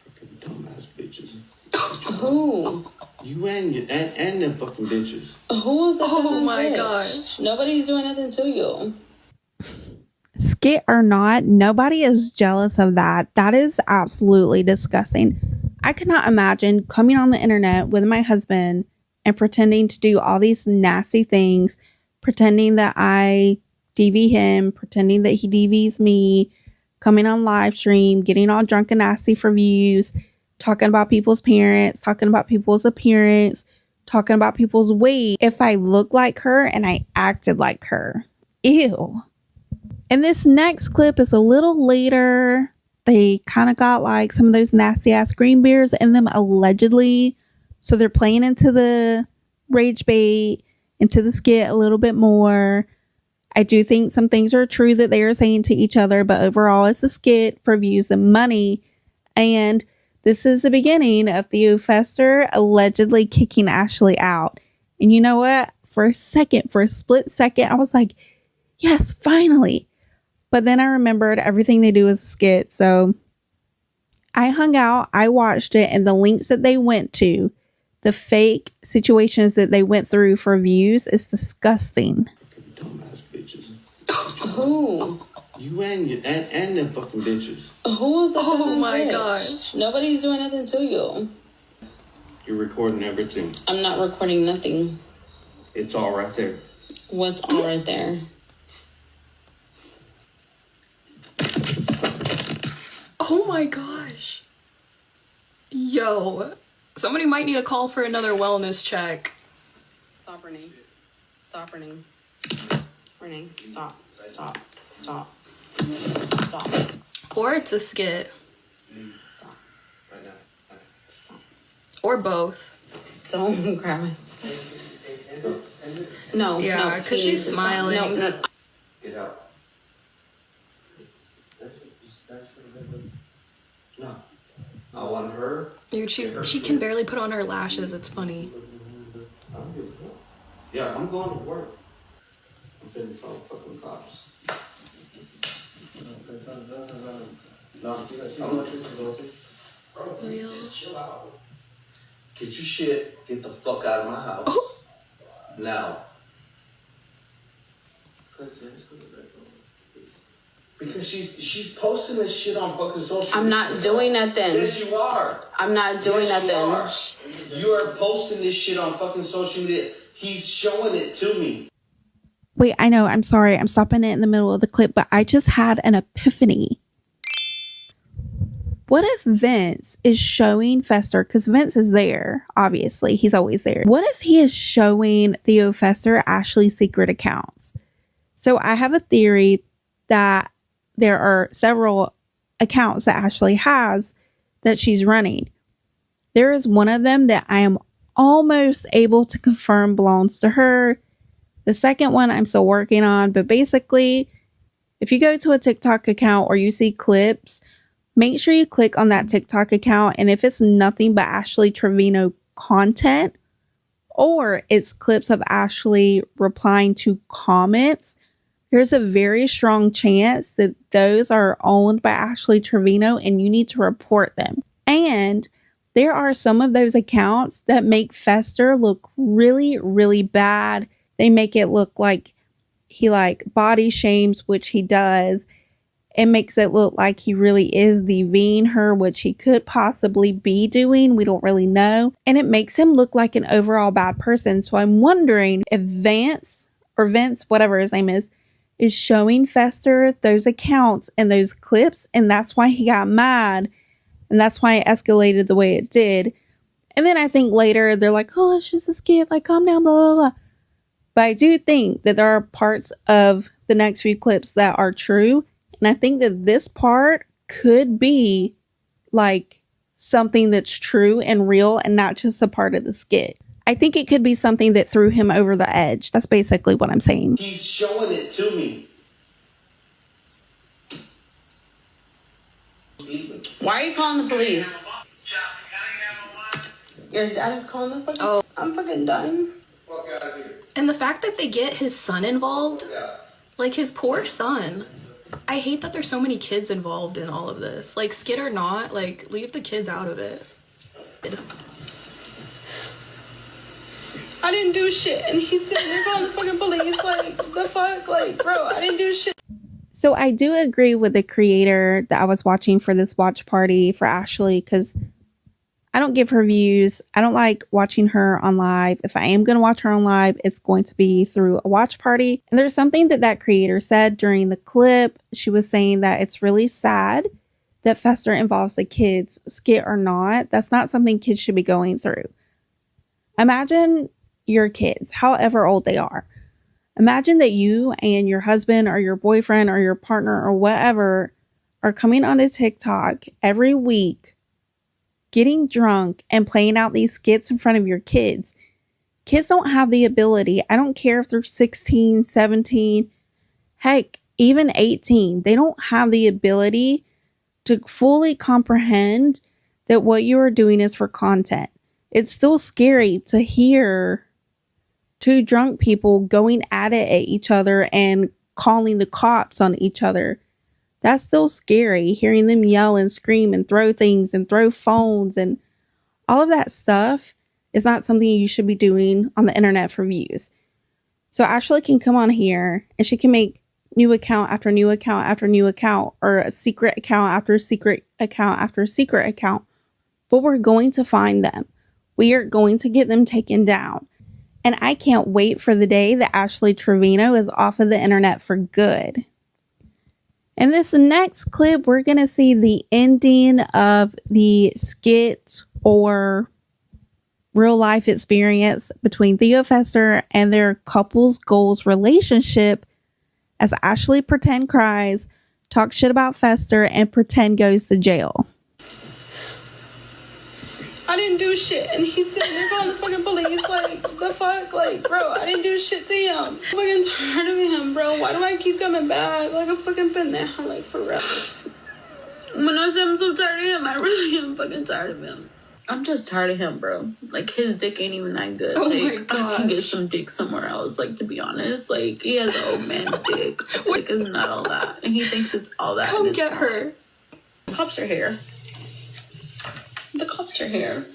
Fucking dumbass bitches. Who? You and them fucking bitches. Who's the Oh my bitch? gosh. Nobody's doing nothing to you. Skit or not, nobody is jealous of that. That is absolutely disgusting. I could not imagine coming on the internet with my husband and pretending to do all these nasty things, pretending that I DV him, pretending that he DVs me, coming on live stream, getting all drunk and nasty for views, talking about people's parents, talking about people's appearance, talking about people's weight. If I looked like her and I acted like her. Ew. And this next clip is a little later. They kind of got like some of those nasty ass green beers in them, allegedly. So they're playing into the rage bait, into the skit a little bit more. I do think some things are true that they are saying to each other, but overall it's a skit for views and money. And This is the beginning of Theo Fester allegedly kicking Ashley out. And you know what? For a split second, I was like, yes, finally. But then I remembered everything they do is a skit. So I hung out, I watched it, and the links that they went to, the fake situations that they went through for views is disgusting. Dumbass bitches. Who? You and them fucking bitches. Who's the Oh my bitch? gosh. Nobody's doing nothing to you. You're recording everything. I'm not recording nothing. It's all right there. What's all right there? Oh my gosh. Yo, somebody might need a call for another wellness check. Stop, Renee. Stop, Renee. Renee, stop. Stop. Stop. Stop. Or it's a skit. Stop. Right now. Stop. Or both. Don't grab it. No. Yeah, because she's smiling. No. Get out. No. I want her. Dude, she can barely put on her lashes. It's funny. Yeah, I'm going to work. I'm finna phone fucking cops. No, bro, just chill out. Get your shit. Get the fuck out of my house. Now. Because she's posting this shit on fucking social I'm media. not doing nothing. Yes, you are. I'm not doing Yes, nothing. You are posting this shit on fucking social media. He's showing it to me. Wait, I know, I'm sorry. I'm stopping it in the middle of the clip, but I just had an epiphany. What if Vince is showing Fester, because Vince is there, obviously, he's always there. What if he is showing Theo Fester Ashley's secret accounts? So I have a theory that there are several accounts that Ashley has that she's running. There is one of them that I am almost able to confirm belongs to her. The second one I'm still working on, but basically, if you go to a TikTok account or you see clips, make sure you click on that TikTok account, and if it's nothing but Ashley Trevino content, or it's clips of Ashley replying to comments, there's a very strong chance that those are owned by Ashley Trevino and you need to report them. And there are some of those accounts that make Fester look really, really bad. They make it look like he body shames, which he does. It makes it look like he really is DVing her, which he could possibly be doing. We don't really know. And it makes him look like an overall bad person. So I'm wondering if Vince, whatever his name is showing Fester those accounts and those clips. And that's why he got mad. And that's why it escalated the way it did. And then I think later they're like, oh, it's just a skit. Like, calm down, blah, blah, blah. But I do think that there are parts of the next few clips that are true. And I think that this part could be like something that's true and real and not just a part of the skit. I think it could be something that threw him over the edge. That's basically what I'm saying. He's showing it to me. Why are you calling the police? Your dad is calling the fucking... Oh. I'm fucking done. And the fact that they get his son involved, like his poor son. I hate that there's so many kids involved in all of this. Like, skit or not, like, leave the kids out of it. I didn't do shit. And he's sitting there calling the fucking police. Like, the fuck? Like, bro, I didn't do shit. So I do agree with the creator that I was watching for this watch party for Ashley, because I don't give her views. I don't like watching her on live. If I am going to watch her on live, it's going to be through a watch party. And there's something that creator said during the clip. She was saying that it's really sad that Fester involves the kids, skit or not. That's not something kids should be going through. Imagine your kids, however old they are. Imagine that you and your husband or your boyfriend or your partner or whatever are coming onto TikTok every week, getting drunk and playing out these skits in front of your kids. Kids don't have the ability. I don't care if they're 16, 17, heck, even 18. They don't have the ability to fully comprehend that what you are doing is for content. It's still scary to hear two drunk people going at it at each other and calling the cops on each other. That's still scary, hearing them yell and scream and throw things and throw phones and all of that stuff is not something you should be doing on the internet for views. So Ashley can come on here and she can make new account after new account after new account, or a secret account after secret account after secret account. But we're going to find them. We are going to get them taken down. And I can't wait for the day that Ashley Trevino is off of the internet for good. In this next clip, we're going to see the ending of the skit or real life experience between Theo Fester and their couples goals relationship as Ashley pretend cries, talks shit about Fester, and pretend goes to jail. I didn't do shit, and he's sitting there calling the fucking police. Like, the fuck? Like, bro, I didn't do shit to him. I'm fucking tired of him, bro. Why do I keep coming back? Like a fucking pendeja, like, for real. When I say I'm so tired of him, I really am fucking tired of him. I'm just tired of him, bro. Like, his dick ain't even that good. Oh like, my God. I can get some dick somewhere else, like, to be honest. Like, he has an old man dick. Like, it's not all that. And he thinks it's all that. Come get her. The cops are here. The cops are here.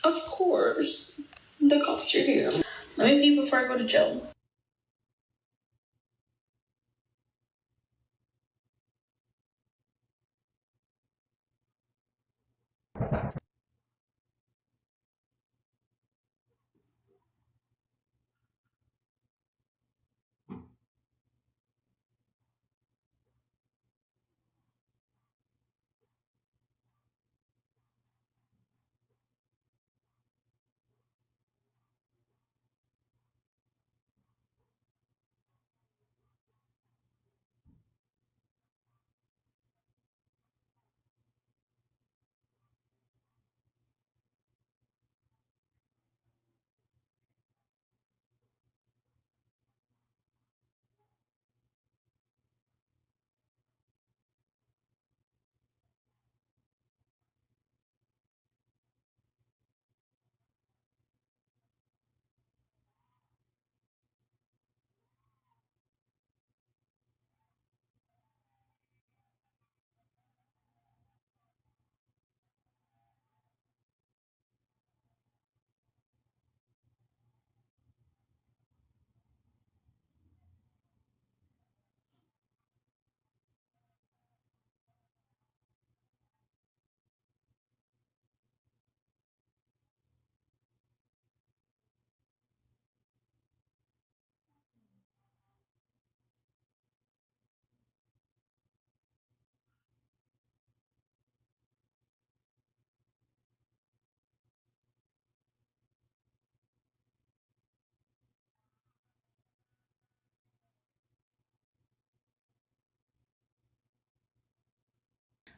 Of course. The cops are here. Let me pee before I go to jail.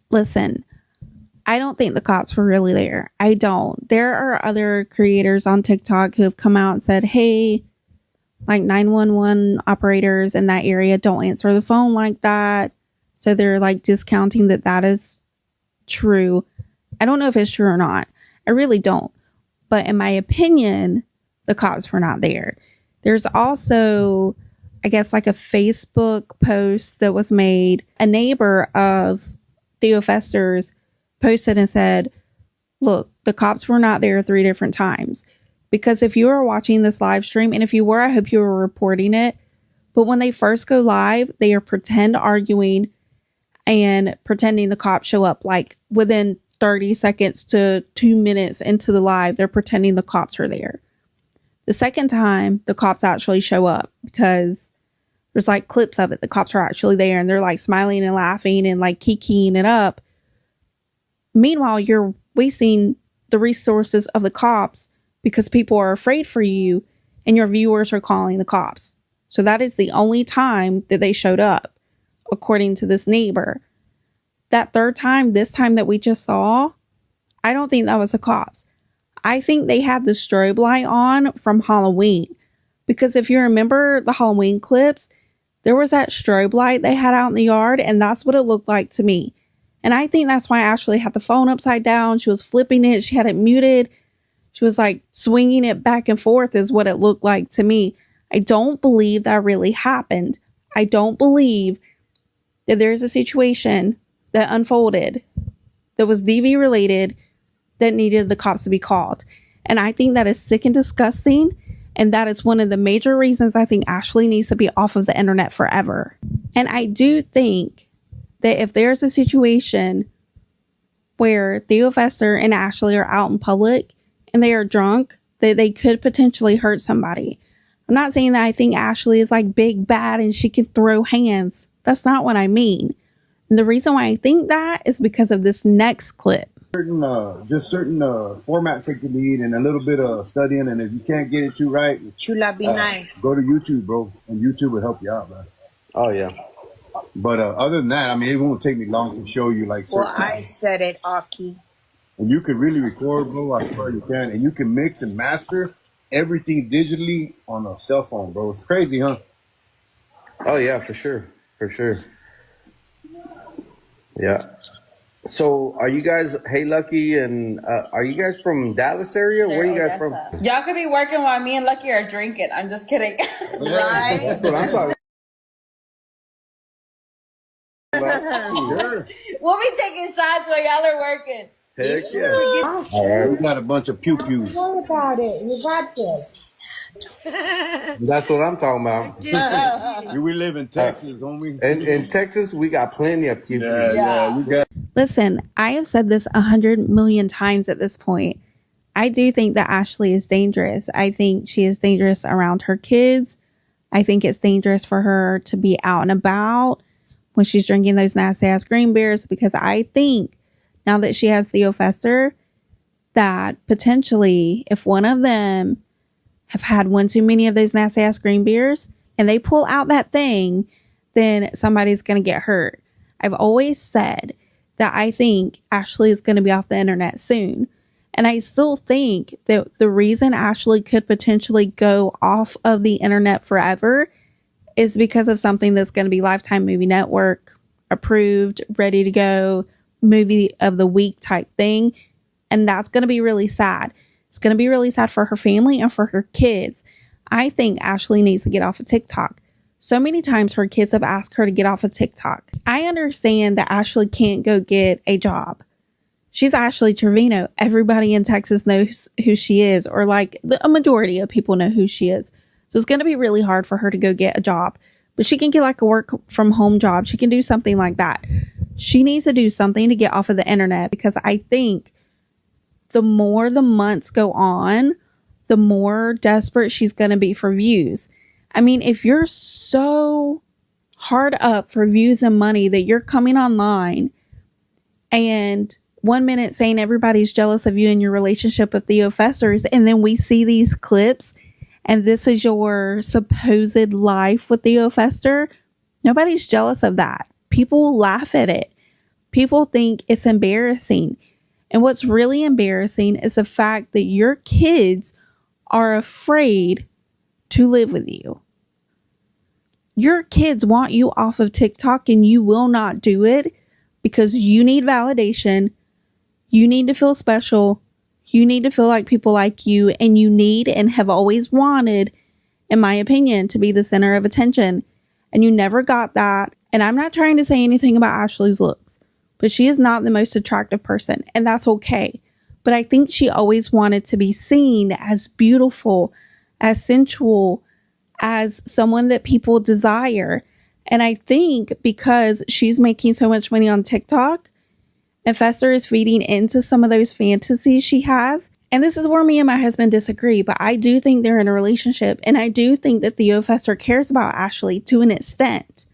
Listen, I don't think the cops were really there. I don't. There are other creators on TikTok who have come out and said, hey, like 911 operators in that area don't answer the phone like that. So they're like discounting that that is true. I don't know if it's true or not. I really don't. But in my opinion, the cops were not there. There's also, I guess, like a Facebook post that was made. A neighbor of Theo Fester's posted and said, look, the cops were not there 3 different times. Because if you were watching this live stream, and if you were, I hope you were reporting it. But when they first go live, they are pretend arguing and pretending the cops show up like within 30 seconds to 2 minutes into the live. They're pretending the cops are there. The second time, the cops actually show up because there's like clips of it. The cops are actually there and they're like smiling and laughing and like kikiing it up. Meanwhile, you're wasting the resources of the cops because people are afraid for you and your viewers are calling the cops. So that is the only time that they showed up, according to this neighbor. That third time, this time that we just saw, I don't think that was the cops. I think they had the strobe light on from Halloween. Because if you remember the Halloween clips, there was that strobe light they had out in the yard, and that's what it looked like to me. And I think that's why Ashley had the phone upside down. She was flipping it. She had it muted. She was like swinging it back and forth is what it looked like to me. I don't believe that really happened. I don't believe that there's a situation that unfolded that was DV related that needed the cops to be called. And I think that is sick and disgusting. And that is one of the major reasons I think Ashley needs to be off of the internet forever. And I do think that if there's a situation where Theo Fester and Ashley are out in public and they are drunk, that they could potentially hurt somebody. I'm not saying that I think Ashley is like big bad and she can throw hands. That's not what I mean. And the reason why I think that is because of this next clip. Certain formats that you need and a little bit of studying, and if you can't get it too right, Chula be nice. go to YouTube, bro, and YouTube will help you out, man. Oh yeah. But other than that, I mean, it won't take me long to show you like certain. Well, I said it, Aki. And you can really record, bro. I swear you can, and you can mix and master everything digitally on a cell phone, bro. It's crazy, huh? Oh yeah, for sure, for sure. Yeah. So are you guys, hey Lucky, and are you guys from Dallas area? Where are you guys from? Y'all could be working while me and Lucky are drinking. I'm just kidding. Right? That's what I'm talking about. We'll be taking shots while y'all are working. Heck yeah. All right, we got a bunch of pew-pews. What about it? You got this. That's what I'm talking about. We live in Texas, homie. In Texas, we got plenty of people. Yeah, we got. Listen, I have said this 100 million times at this point. I do think that Ashley is dangerous. I think she is dangerous around her kids. I think it's dangerous for her to be out and about when she's drinking those nasty ass green beers, because I think now that she has Theo Fester, that potentially if one of them have had one too many of those nasty ass green beers and they pull out that thing, then somebody's going to get hurt. I've always said that I think Ashley is going to be off the internet soon. And I still think that the reason Ashley could potentially go off of the internet forever is because of something that's going to be Lifetime Movie Network approved, ready to go, movie of the week type thing. And that's going to be really sad. It's going to be really sad for her family and for her kids. I think Ashley needs to get off of TikTok. So many times her kids have asked her to get off of TikTok. I understand that Ashley can't go get a job. She's Ashley Trevino. Everybody in Texas knows who she is, or like a majority of people know who she is. So it's going to be really hard for her to go get a job, but she can get like a work from home job. She can do something like that. She needs to do something to get off of the internet, because I think the more the months go on, the more desperate she's going to be for views. I mean, if you're so hard up for views and money that you're coming online and 1 minute saying everybody's jealous of you and your relationship with Theo Festers, and then we see these clips and this is your supposed life with Theo Fester, nobody's jealous of that. People laugh at it. People think it's embarrassing. And what's really embarrassing is the fact that your kids are afraid to live with you. Your kids want you off of TikTok and you will not do it because you need validation. You need to feel special. You need to feel like people like you, and you need and have always wanted, in my opinion, to be the center of attention. And you never got that. And I'm not trying to say anything about Ashley's looks, but she is not the most attractive person, and that's okay. But I think she always wanted to be seen as beautiful, as sensual, as someone that people desire. And I think because she's making so much money on TikTok, and Fester is feeding into some of those fantasies she has. And this is where me and my husband disagree, but I do think they're in a relationship. And I do think that Theo Fester cares about Ashley to an extent.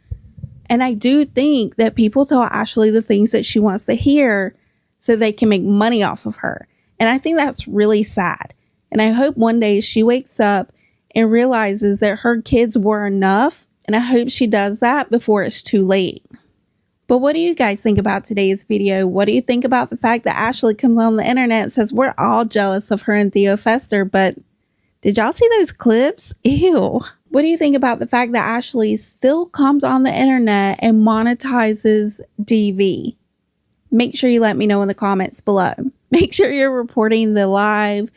And I do think that people tell Ashley the things that she wants to hear so they can make money off of her. And I think that's really sad. And I hope one day she wakes up and realizes that her kids were enough. And I hope she does that before it's too late. But what do you guys think about today's video? What do you think about the fact that Ashley comes on the internet and says we're all jealous of her and Theo Fester, but did y'all see those clips? Ew. What do you think about the fact that Ashley still comes on the internet and monetizes DV? make sure you let me know in the comments below. Make sure you're reporting the live.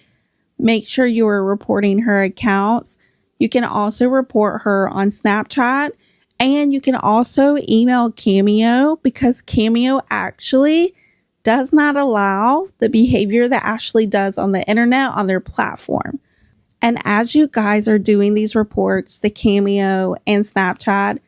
Make sure you are reporting her accounts. You can also report her on Snapchat, and you can also email Cameo, because Cameo actually does not allow the behavior that Ashley does on the internet on their platform. And as you guys are doing these reports to Cameo and Snapchat,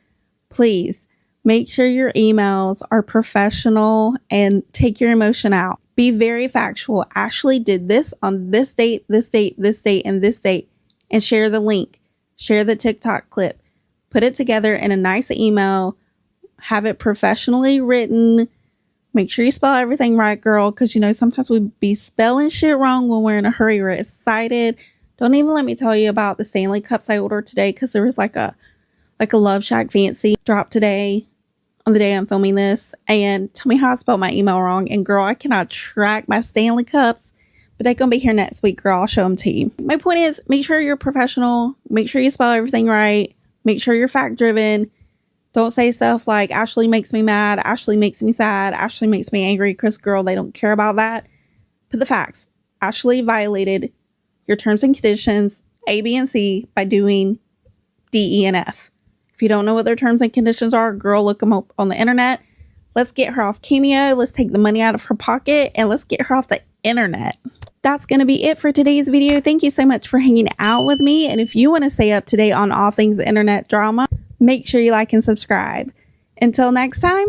please make sure your emails are professional and take your emotion out. Be very factual. Ashley did this on this date, this date, this date, and this date, and share the link. Share the TikTok clip. Put it together in a nice email. Have it professionally written. Make sure you spell everything right, girl, because, you know, sometimes we be spelling shit wrong when we're in a hurry or excited. Don't even let me tell you about the Stanley Cups I ordered today, because there was like a Love Shack fancy drop today on the day I'm filming this. And tell me how I spelled my email wrong. And girl, I cannot track my Stanley Cups, but they're going to be here next week, girl. I'll show them to you. My point is, make sure you're professional. Make sure you spell everything right. Make sure you're fact driven. Don't say stuff like Ashley makes me mad, Ashley makes me sad, Ashley makes me angry. Chris, girl, they don't care about that. Put the facts. Ashley violated your terms and conditions A, B, and C by doing D, E, and F. If you don't know what their terms and conditions are, girl, look them up on the internet. Let's get her off Cameo. Let's take the money out of her pocket, and let's get her off the internet. That's going to be it for today's video. Thank you so much for hanging out with me. And if you want to stay up to date on all things internet drama, make sure you like and subscribe. Until next time,